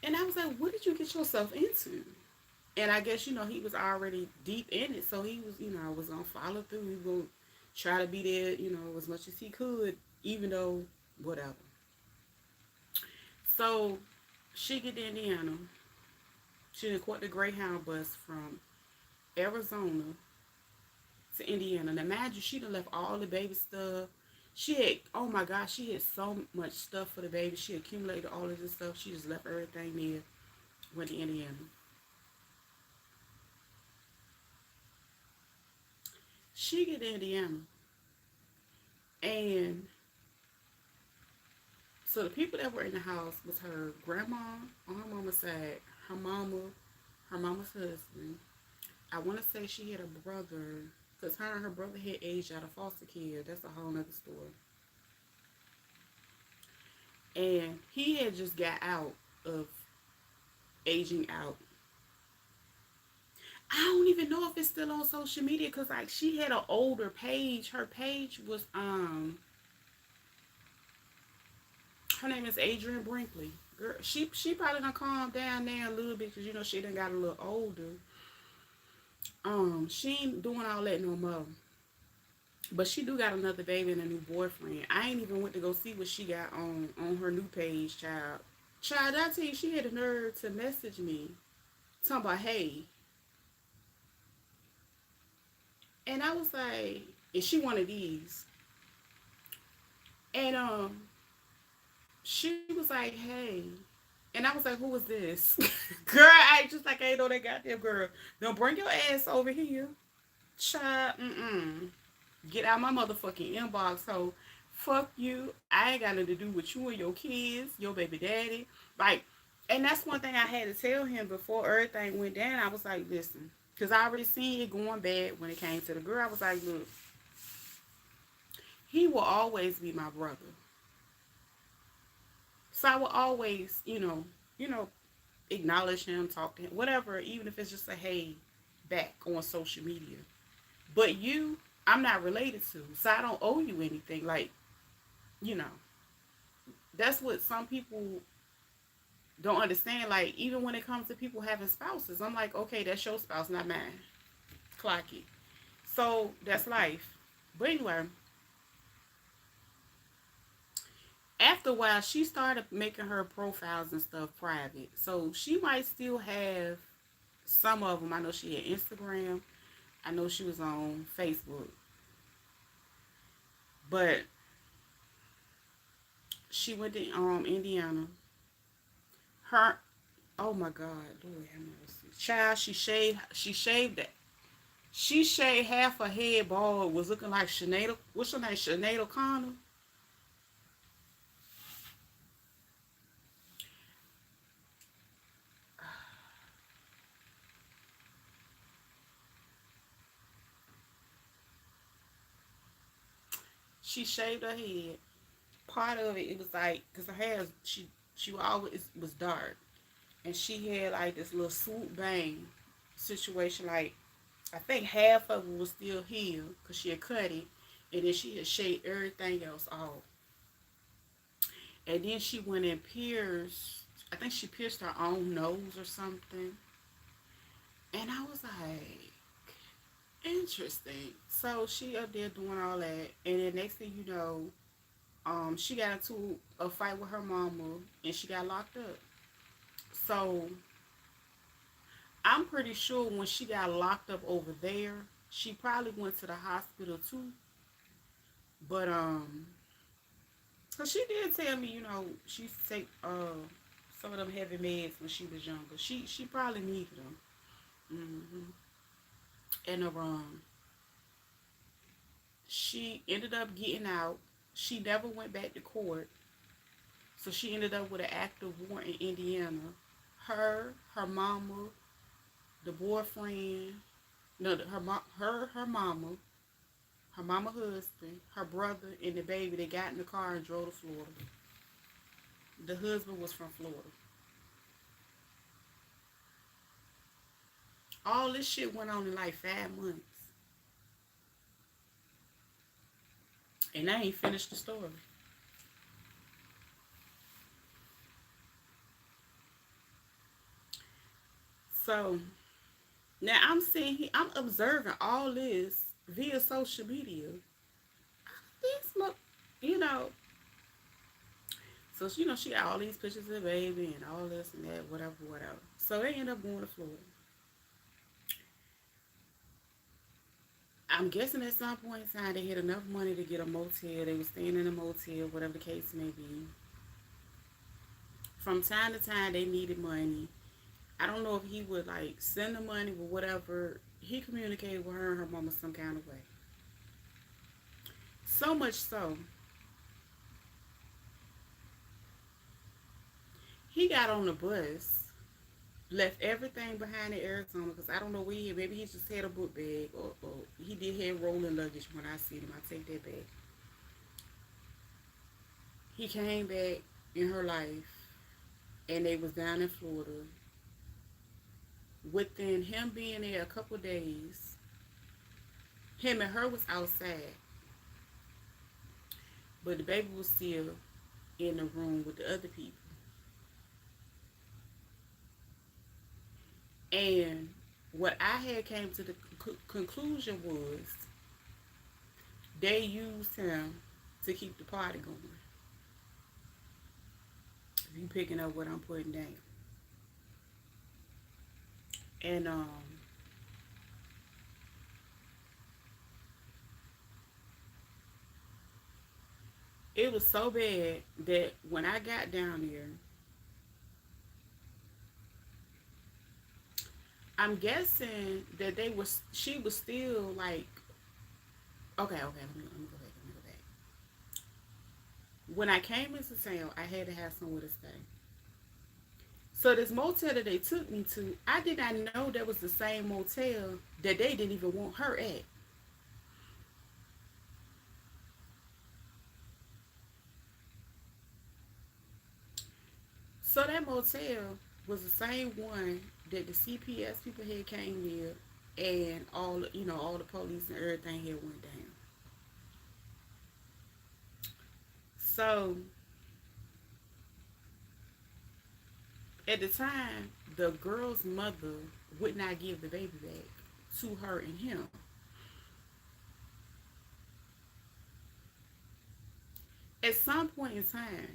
and I was like, what did you get yourself into? And I guess he was already deep in it, so he was was gonna follow through. He was gonna try to be there, as much as he could, even though whatever. So she get to Indiana. She done caught the Greyhound bus from Arizona to Indiana. Now, imagine she done left all the baby stuff. She had, oh my gosh, she had so much stuff for the baby. She accumulated all of this stuff. She just left everything there, went to Indiana. She get to Indiana, and so the people that were in the house was her grandma on her mama's side, her mama, her mama's husband. I want to say she had a brother, because her and her brother had aged out of foster care. That's a whole nother story. And he had just got out of aging out. I don't even know if it's still on social media, because like she had an older page. Her page was her name is Adrian Brinkley. Girl, she probably done calmed down there a little bit because she done got a little older. She ain't doing all that no more. But she do got another baby and a new boyfriend. I ain't even went to go see what she got on her new page, child. Child, I tell you, she had the nerve to message me, talking about, hey. And I was like, is she one of these? And she was like, hey. And I was like, who is this? Girl, I just like, I ain't know that goddamn girl. Don't bring your ass over here. Child, get out my motherfucking inbox. So Fuck you. I ain't got nothing to do with you and your kids, your baby daddy. Like, and that's one thing I had to tell him before everything went down. I was like, listen, because I already seen it going bad when it came to the girl. I was like, look, he will always be my brother. So I will always, acknowledge him, talk to him, whatever, even if it's just a hey back on social media. But you, I'm not related to, so I don't owe you anything. Like, you know, that's what some people don't understand. Like, even when it comes to people having spouses, I'm like, okay, that's your spouse, not mine. Clock it. So that's life. But anyway, after a while, she started making her profiles and stuff private. So she might still have some of them. I know she had Instagram. I know she was on Facebook. But she went to Indiana. Her, oh my God, Lord have mercy. Child, she shaved half her head bald, was looking like Sinead, what's her name, Sinead O'Connor. She shaved her head. Part of it, it was like, because her hair, she always was dark. And she had like this little swoop bang situation. Like, I think half of it was still here because she had cut it. And then she had shaved everything else off. And then she went and pierced, I think she pierced her own nose or something. And I was like, interesting. So she up there doing all that. And then next thing you know, she got into a fight with her mama and she got locked up. So I'm pretty sure when she got locked up over there, she probably went to the hospital too. But cause she did tell me, she used to take some of them heavy meds when she was younger. She probably needed them. And she ended up getting out. She never went back to court, so she ended up with an active warrant in Indiana. Her mama, the boyfriend, no, her mama husband, her brother, and the baby. They got in the car and drove to Florida. The husband was from Florida. All this shit went on in like 5 months, and I ain't finished the story. So now I'm seeing, I'm observing all this via social media. These, you know, so she got all these pictures of the baby and all this and that, whatever, whatever. So they end up going to Florida. I'm guessing at some point in time they had enough money to get a motel. They were staying in a motel, whatever the case may be. From time to time, they needed money. I don't know if he would like send the money or whatever. He communicated with her and her mama some kind of way. So much so, he got on the bus, left everything behind in Arizona because I don't know where he had. Maybe he just had a book bag or he did have rolling luggage when I see him. I take that back. He came back in her life and they was down in Florida. Within him being there a couple of days, him and her was outside, but the baby was still in the room with the other people. And what I had came to the conclusion was they used him to keep the party going. If you picking up what I'm putting down, and it was so bad that when I got down there, I'm guessing that she was still like, okay, let me go back. When I came into town, I had to have somewhere to stay. So this motel that they took me to, I did not know that was the same motel that they didn't even want her at. So that motel was the same one that the CPS people had came there, and all the police and everything here went down. So at the time, the girl's mother would not give the baby back to her and him. At some point in time,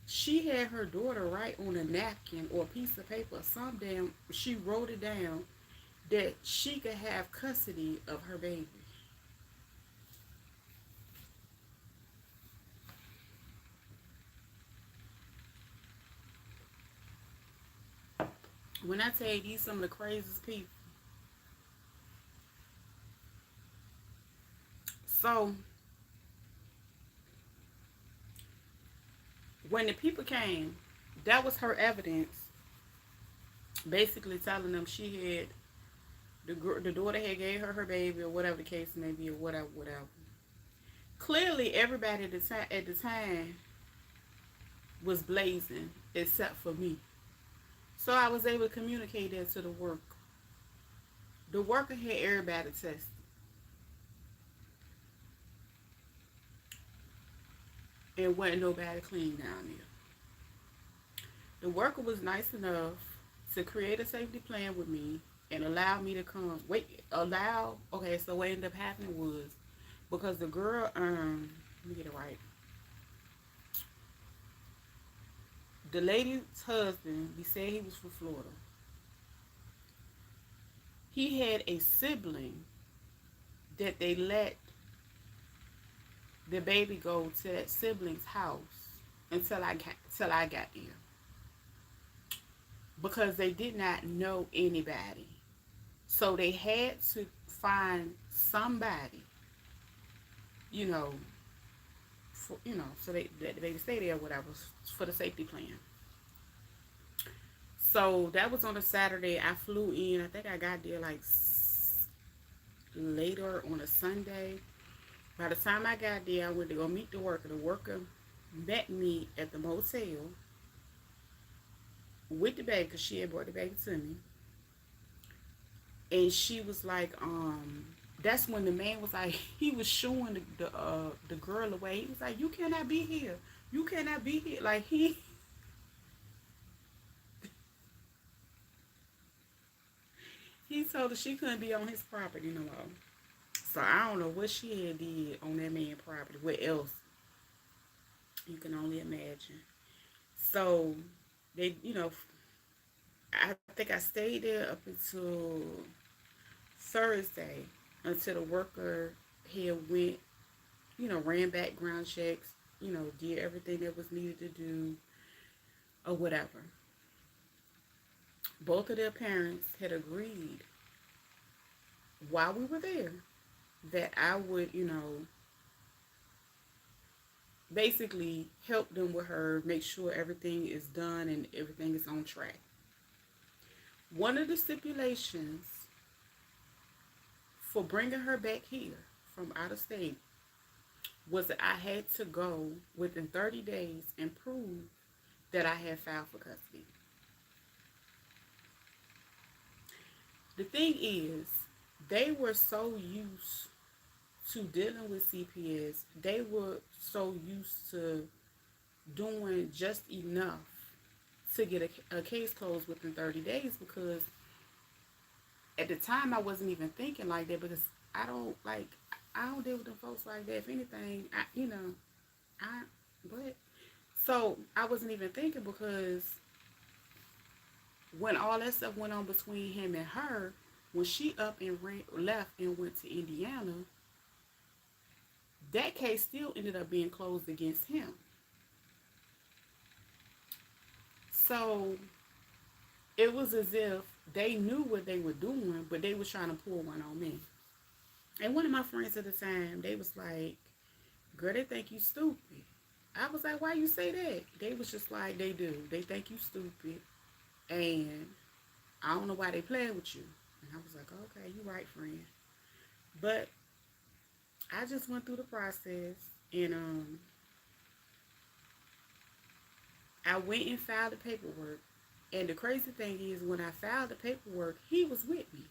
she had her daughter write on a napkin or a piece of paper, some damn, she wrote it down that she could have custody of her baby. When I tell you these some of the craziest people. So when the people came, that was her evidence, basically telling them she had the daughter had gave her baby or whatever the case may be or whatever. Clearly, everybody at the time was blazing except for me. So I was able to communicate that to the worker. The worker had everybody tested. And wasn't nobody clean down there. The worker was nice enough to create a safety plan with me and allow me to come. Okay, so what ended up happening was because the girl, let me get it right. The lady's husband, we said he was from Florida. He had a sibling that they let the baby go to that sibling's house until I got there because they did not know anybody. So they had to find somebody, you know, so that the baby stay there or whatever for the safety plan. So that was on a Saturday. I flew in. I think I got there like later on a Sunday. By the time I got there, I went to go meet the worker. The worker met me at the motel with the baby because she had brought the baby to me. And she was like, that's when the man was like, he was showing the girl away. He was like, you cannot be here. You cannot be here. Like he told her she couldn't be on his property no more. So I don't know what she had did on that man's property. What else? You can only imagine. So they, I think I stayed there up until Thursday until the worker here went, ran background checks, did everything that was needed to do or whatever. Both of their parents had agreed while we were there that I would, basically help them with her, make sure everything is done and everything is on track. One of the stipulations for bringing her back here from out of state was that I had to go within 30 days and prove that I had filed for custody. The thing is, they were so used to dealing with CPS, they were so used to doing just enough to get a case closed within 30 days because at the time I wasn't even thinking like that because I don't deal with them folks like that. If anything, but so I wasn't even thinking because when all that stuff went on between him and her, when she up and left and went to Indiana, that case still ended up being closed against him. So it was as if they knew what they were doing, but they was trying to pull one on me. And one of my friends at the time, they was like, girl, they think you stupid. I was like, why you say that? They was just like, they do. They think you stupid. And I don't know why they playing with you. And I was like, okay, you right, friend. But I just went through the process. And I went and filed the paperwork. And the crazy thing is, when I filed the paperwork, he was with me.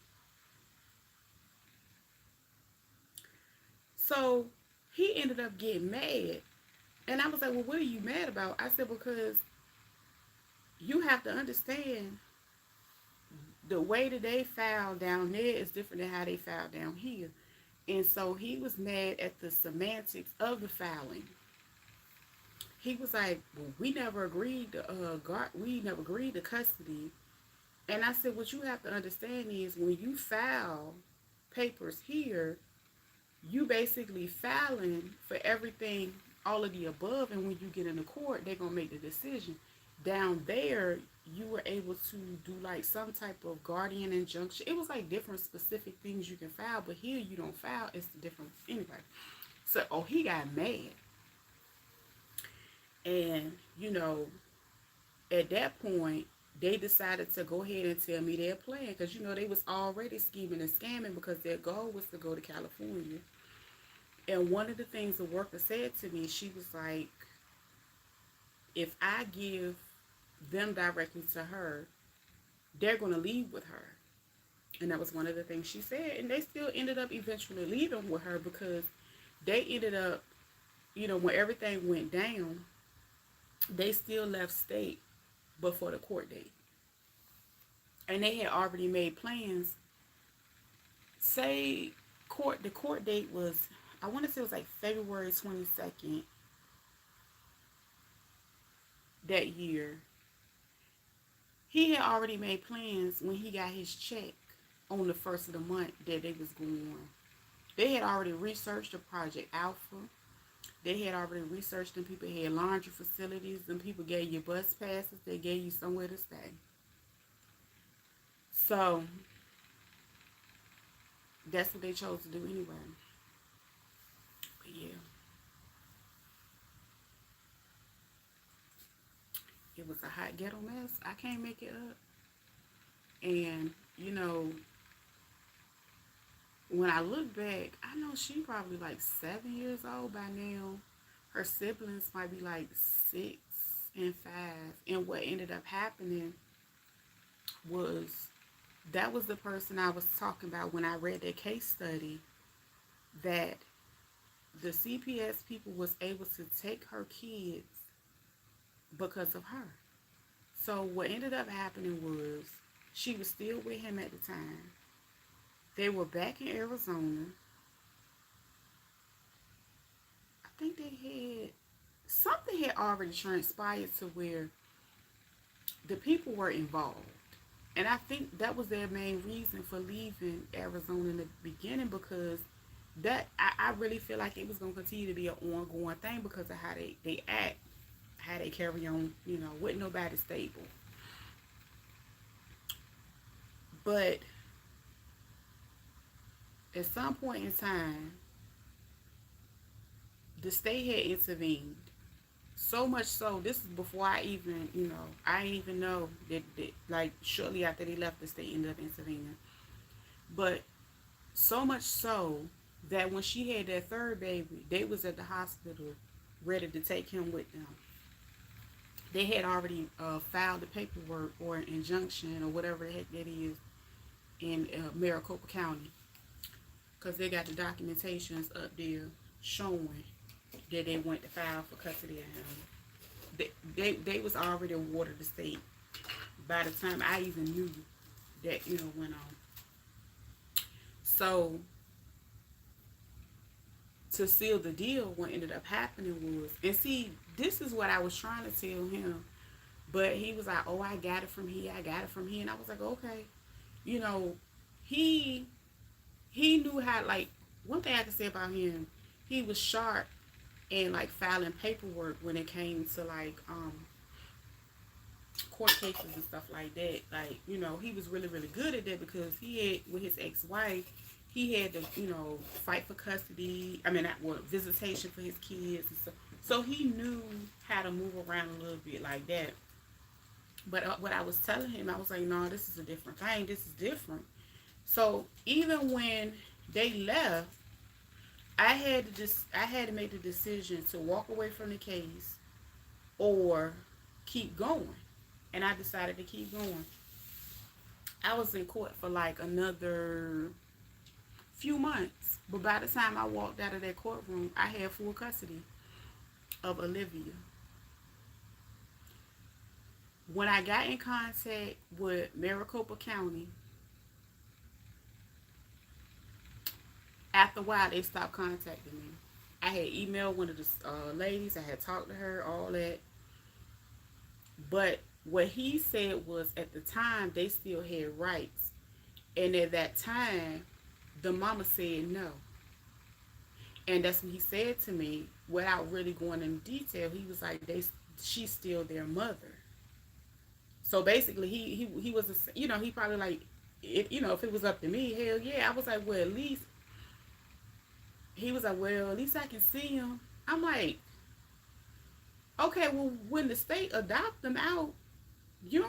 So he ended up getting mad. And I was like, well, what are you mad about? I said, because you have to understand the way that they file down there is different than how they file down here. And so he was mad at the semantics of the filing. He was like, well, we never agreed to we never agreed to custody. And I said, what you have to understand is when you file papers here, you basically filing for everything, all of the above, and when you get into court, they're gonna make the decision. Down there, you were able to do like some type of guardian injunction. It was like different specific things you can file, but here you don't file. It's different anyway. So, oh, he got mad, and at that point, they decided to go ahead and tell me their plan because they was already scheming and scamming because their goal was to go to California. And one of the things the worker said to me, she was like, if I give them directly to her, they're going to leave with her. And that was one of the things she said. And they still ended up eventually leaving with her because they ended up, when everything went down, they still left state before the court date. And they had already made plans. Say the court date was, I want to say it was like February 22nd that year. He had already made plans when he got his check on the first of the month that they was going on. They had already researched the Project Alpha. They had already researched them. People had laundry facilities. Them people gave you bus passes. They gave you somewhere to stay. So that's what they chose to do anyway. But yeah. It was a hot ghetto mess. I can't make it up. And, when I look back, I know she probably like 7 years old by now. Her siblings might be like 6 and 5. And what ended up happening was that was the person I was talking about when I read that case study, that the CPS people was able to take her kids because of her. So what ended up happening was she was still with him at the time. They were back in Arizona. I think something had already transpired to where the people were involved. And I think that was their main reason for leaving Arizona in the beginning, because I really feel like it was going to continue to be an ongoing thing because of how they act, how they carry on, with nobody stable. But at some point in time, the state had intervened. So much so, this is before I even, I didn't even know that like, shortly after they left, the state ended up intervening. But so much so that when she had that third baby, they was at the hospital ready to take him with them. They had already filed the paperwork or an injunction or whatever the heck that is in Maricopa County, because they got the documentations up there showing that they went to file for custody of him. They was already awarded the state by the time I even knew that went on. So to seal the deal, what ended up happening was, and see, this is what I was trying to tell him, but he was like, oh, I got it from here, I got it from here. And I was like, okay. He knew how, like, one thing I can say about him, he was sharp and like filing paperwork when it came to like court cases and stuff like that. Like, he was really, really good at that because he had, with his ex-wife, he had to, fight for custody. I mean, visitation for his kids and stuff. So he knew how to move around a little bit like that. But what I was telling him, I was like, no, this is a different thing. This is different. So even when they left, I had to make the decision to walk away from the case or keep going. And I decided to keep going. I was in court for like another few months. But by the time I walked out of that courtroom, I had full custody of Olivia. When I got in contact with Maricopa County, after a while, they stopped contacting me. I had emailed one of the ladies. I had talked to her, all that. But what he said was at the time, they still had rights. And at that time, the mama said no. And that's what he said to me without really going in detail. He was like, she's still their mother. So basically, he was, he probably like, if it was up to me, hell yeah. I was like, well, at least, he was like, well, at least I can see him. I'm like, okay, well, when the state adopt them out, you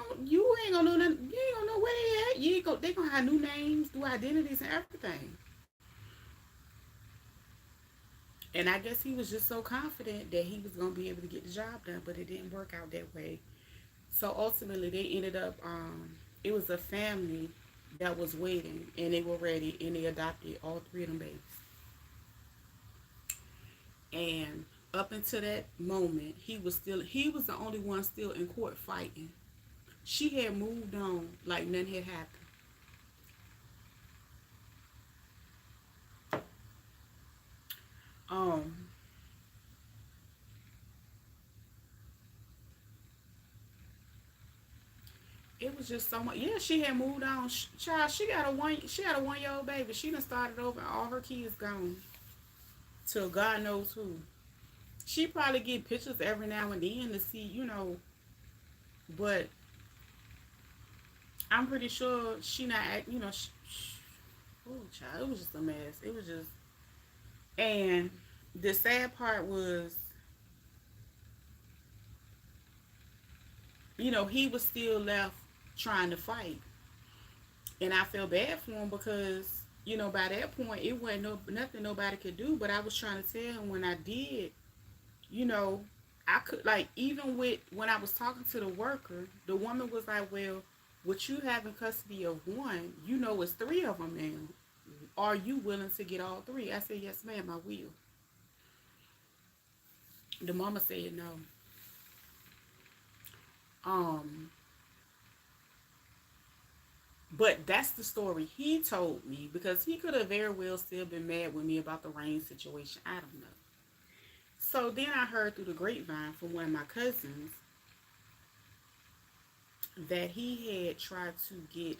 ain't gonna know nothing. You ain't gonna know where they at. They gonna have new names, new identities, and everything. And I guess he was just so confident that he was gonna be able to get the job done, but it didn't work out that way. So ultimately, they ended up. It was a family that was waiting, and they were ready, and they adopted all three of them babies. And up until that moment, he was the only one still in court fighting. She had moved on like nothing had happened. Um, it was just so much. Yeah, she had moved on. Child, she had a 1 year old baby. She done started over, and all her kids gone to God knows who. She probably get pictures every now and then to see, but I'm pretty sure she not, oh child, it was just a mess. It was just, and the sad part was, he was still left trying to fight, and I feel bad for him because, by that point it wasn't nothing nobody could do. But I was trying to tell him when I did, you know, I could, like, even with when I was talking to the worker, the woman was like, well, with you having custody of one, it's three of them now. Are you willing to get all three? I said, yes, ma'am, I will. The mama said no. Um, but that's the story he told me because he could have very well still been mad with me about the rain situation. I don't know. So then I heard through the grapevine from one of my cousins that he had tried to get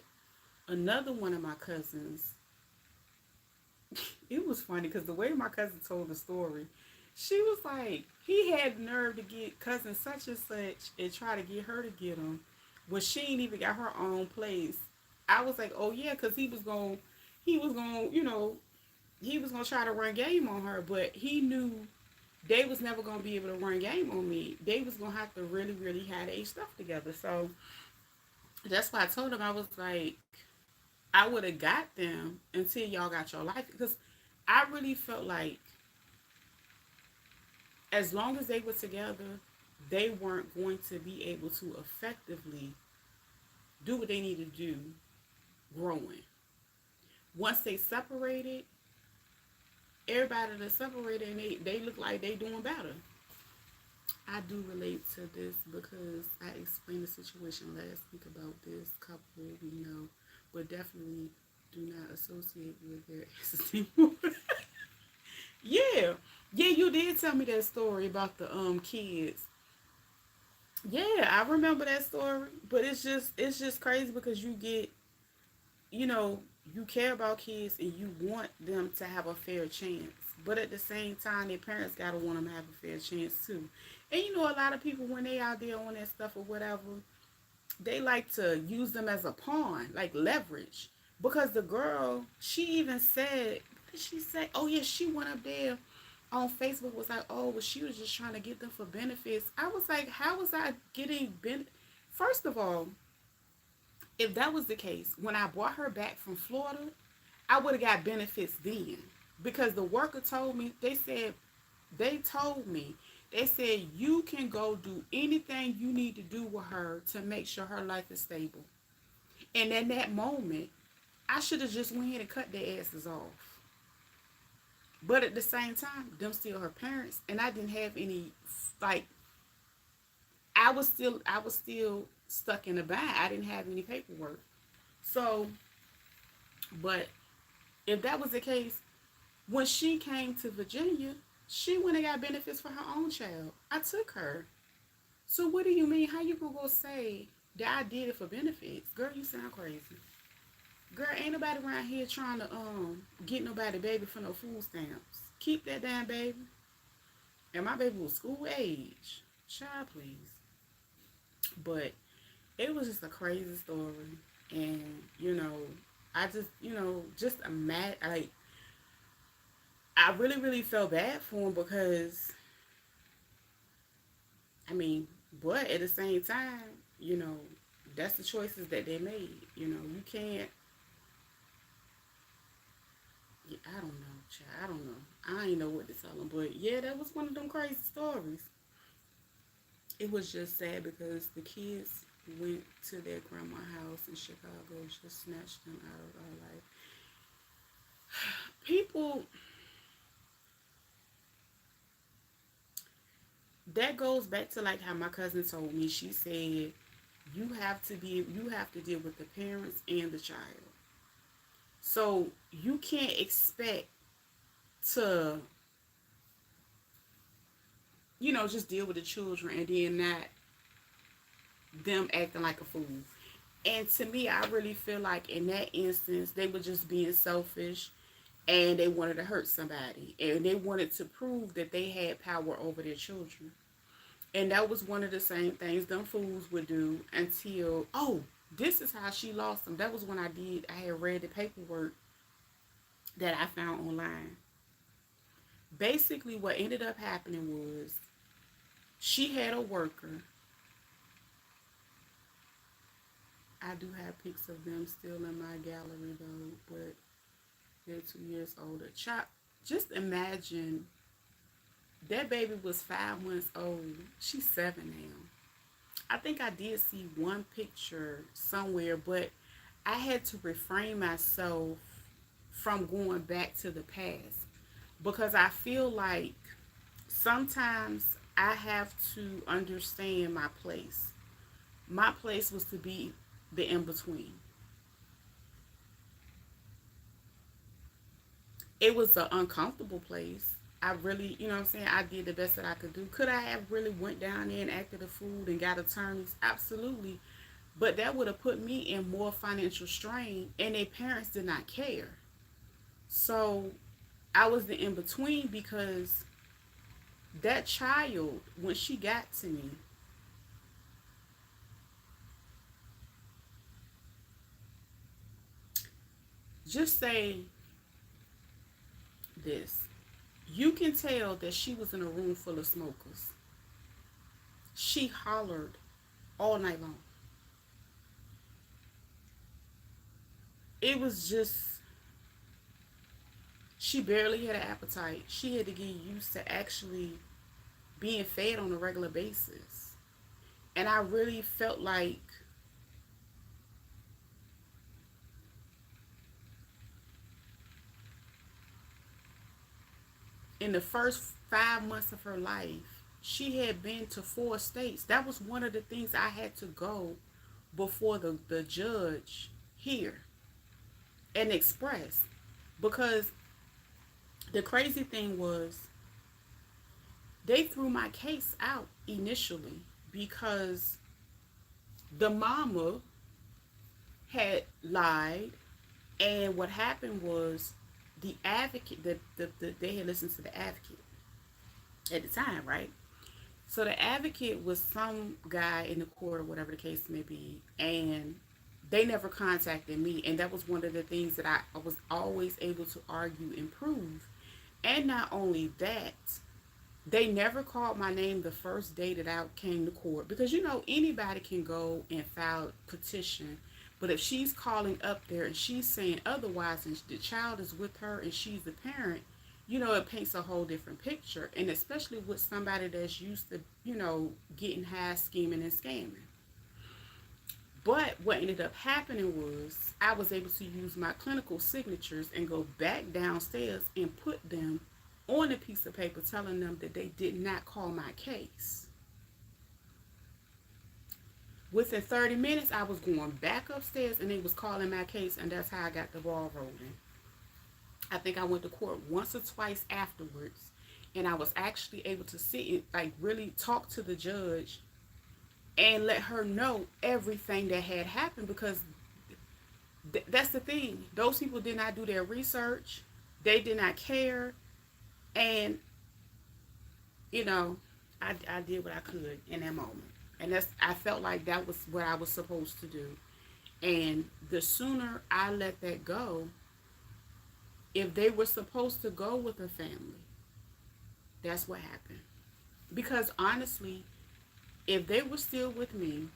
another one of my cousins. It was funny because the way my cousin told the story, she was like, he had the nerve to get cousin such and such and try to get her to get him when she ain't even got her own place. I was like, oh yeah, because he was going, he was gonna try to run game on her, but he knew they was never gonna be able to run game on me. They was gonna have to really, really have their stuff together. So that's why I told him, I was like, I would have got them until y'all got your life, because I really felt like as long as they were together, they weren't going to be able to effectively do what they need to do growing. Once they separated, everybody that separated, and they look like they doing better. I do relate to this because I explained the situation last week about this couple we know, but definitely do not associate with their exes anymore. Yeah. Yeah, you did tell me that story about the kids. Yeah, I remember that story. But it's just crazy because you know, you care about kids and you want them to have a fair chance. But at the same time, their parents gotta want them to have a fair chance too. And a lot of people when they out there on that stuff or whatever, they like to use them as a pawn, like leverage. Because the girl, she even said, what did she say? Oh yeah, she went up there. on Facebook was like, oh, well, she was just trying to get them for benefits. I was like, how was I getting First of all, if that was the case, when I brought her back from Florida, I would have got benefits then. Because the worker told me, they told me, they said, you can go do anything you need to do with her to make sure her life is stable. And in that moment, I should have just went ahead and cut their asses off. But at the same time, them still her parents, and I didn't have any, like, I was still stuck in the bind. I didn't have any paperwork. So, but if that was the case, when she came to Virginia, she went and got benefits for her own child. I took her. So what do you mean? How you gonna go say that I did it for benefits? Girl, you sound crazy. Girl, ain't nobody around here trying to get nobody baby for no food stamps. Keep that damn baby. And my baby was school age. Child, please. But it was just a crazy story. And, I just, just imagine, like, I really, really felt bad for him because, I mean, but at the same time, that's the choices that they made. You can't, I don't know, child, I don't know. I ain't know what to tell them. But yeah, that was one of them crazy stories. It was just sad because the kids went to their grandma's house in Chicago, just snatched them out of our life. People, that goes back to like how my cousin told me. She said you have to deal with the parents and the child. So you can't expect to, just deal with the children and then not them acting like a fool. And to me, I really feel like in that instance, they were just being selfish and they wanted to hurt somebody. And they wanted to prove that they had power over their children. And that was one of the same things them fools would do until, oh, this is how she lost them. That was when I had read the paperwork that I found online. Basically, what ended up happening was she had a worker. I do have pics of them still in my gallery though, but they're 2 years older. Just imagine that baby was 5 months old. She's 7 now. I think I did see one picture somewhere, but I had to refrain myself from going back to the past because I feel like sometimes I have to understand my place. My place was to be the in-between. It was an uncomfortable place. I really, you know what I'm saying, I did the best that I could do. Could I have really went down there and acted a fool and got attorneys? Absolutely. But that would have put me in more financial strain, and their parents did not care. So I was the in-between because that child, when she got to me, just say this. You can tell that she was in a room full of smokers. She hollered all night long. It was just, she barely had an appetite. She had to get used to actually being fed on a regular basis. And I really felt like in the first 5 months of her life, she had been to 4 states. That was one of the things I had to go before the judge here and express. Because the crazy thing was, they threw my case out initially because the mama had lied, and what happened was the advocate, they had listened to the advocate at the time, right? So the advocate was some guy in the court or whatever the case may be, and they never contacted me. And that was one of the things that I was always able to argue and prove, And not only that, they never called my name the first day that I came to court, because you know anybody can go and file a petition, but if she's calling up there and she's saying otherwise and the child is with her and she's the parent, you know, it paints a whole different picture, and especially with somebody that's used to, you know, getting high, scheming and scamming. But what ended up happening was I was able to use my clinical signatures and go back downstairs and put them on a piece of paper telling them that they did not call my case. Within 30 minutes, I was going back upstairs and they was calling my case, and that's how I got the ball rolling. I think I went to court once or twice afterwards, and I was actually able to sit and like really talk to the judge and let her know everything that had happened, because that's the thing. Those people did not do their research. They did not care. And, you know, I did what I could in that moment. And I felt like that was what I was supposed to do. And the sooner I let that go, if they were supposed to go with a family, that's what happened. Because honestly, if they were still with me,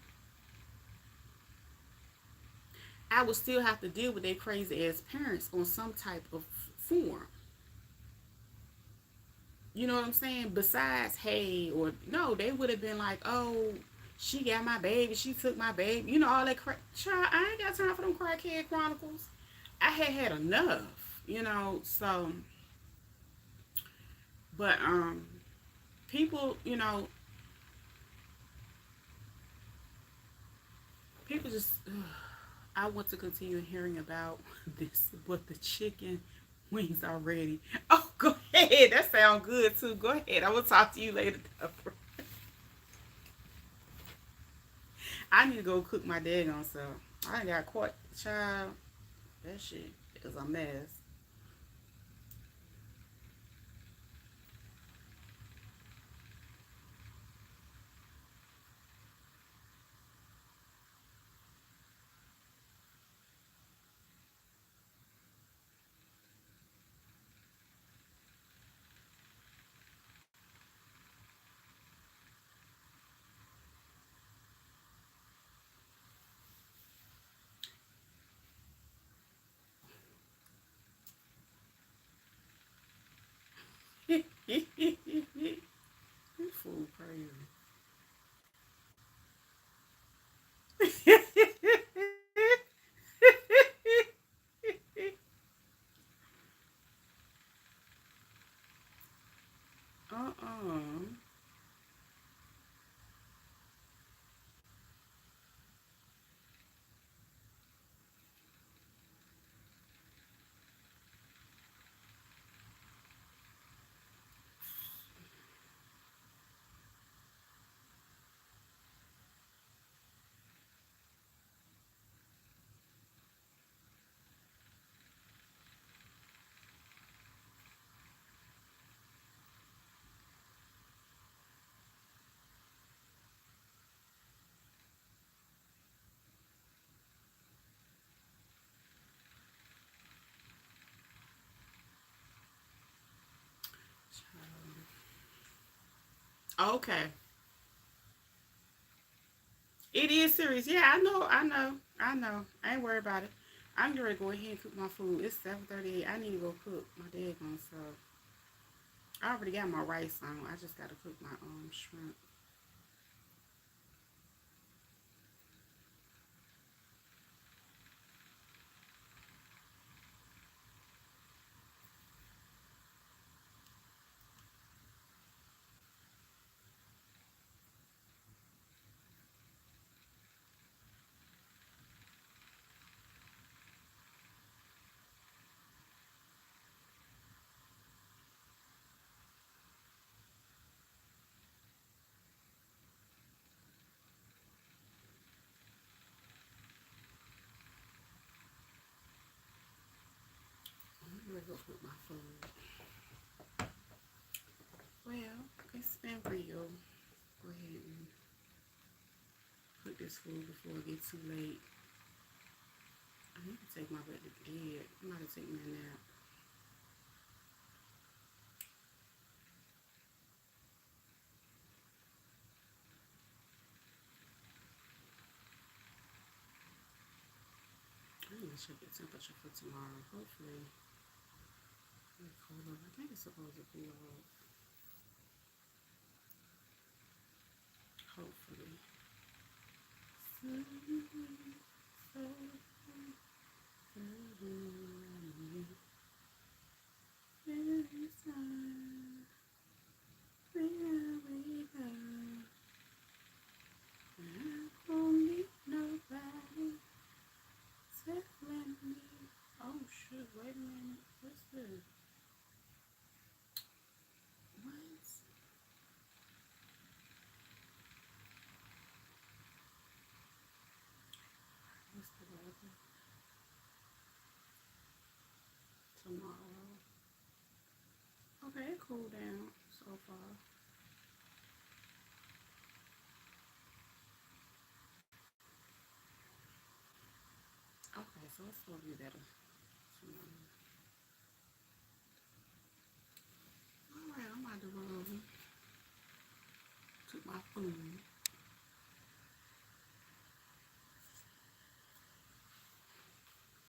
I would still have to deal with their crazy ass parents on some type of form. You know what I'm saying? Besides, hey, or no, they would have been like, oh, she got my baby, she took my baby, you know, all that crap. Child, I ain't got time for them crackhead chronicles. I had enough, you know. So, but people, you know, people just. I want to continue hearing about this, but the chicken wings are ready. Oh, go ahead. That sounds good too. Go ahead. I will talk to you later. I need to go cook my daggone self. I got caught, child. That shit is a mess. This food crazy. uh-uh. Okay. It is serious. Yeah, I know, I know, I know. I ain't worried about it. I'm going to go ahead and cook my food. It's 7:38. I need to go cook my daggone stuff. I already got my rice on. I just got to cook my shrimp. I'm going to go cook my food. Well, it's been real. Go ahead and cook this food before it gets too late. I need to take my butt to bed. I'm about to take me a nap. check the temperature for tomorrow. Hopefully, it's colder. I think it's supposed to cool off. Hopefully. Where we go? I don't need nobody telling me. Oh shit! Wait a minute. What's this? What? What's the weather tomorrow? Okay, it cooled down so far. Okay, so it's gonna be better tomorrow. Alright, I'm about to roll to my food.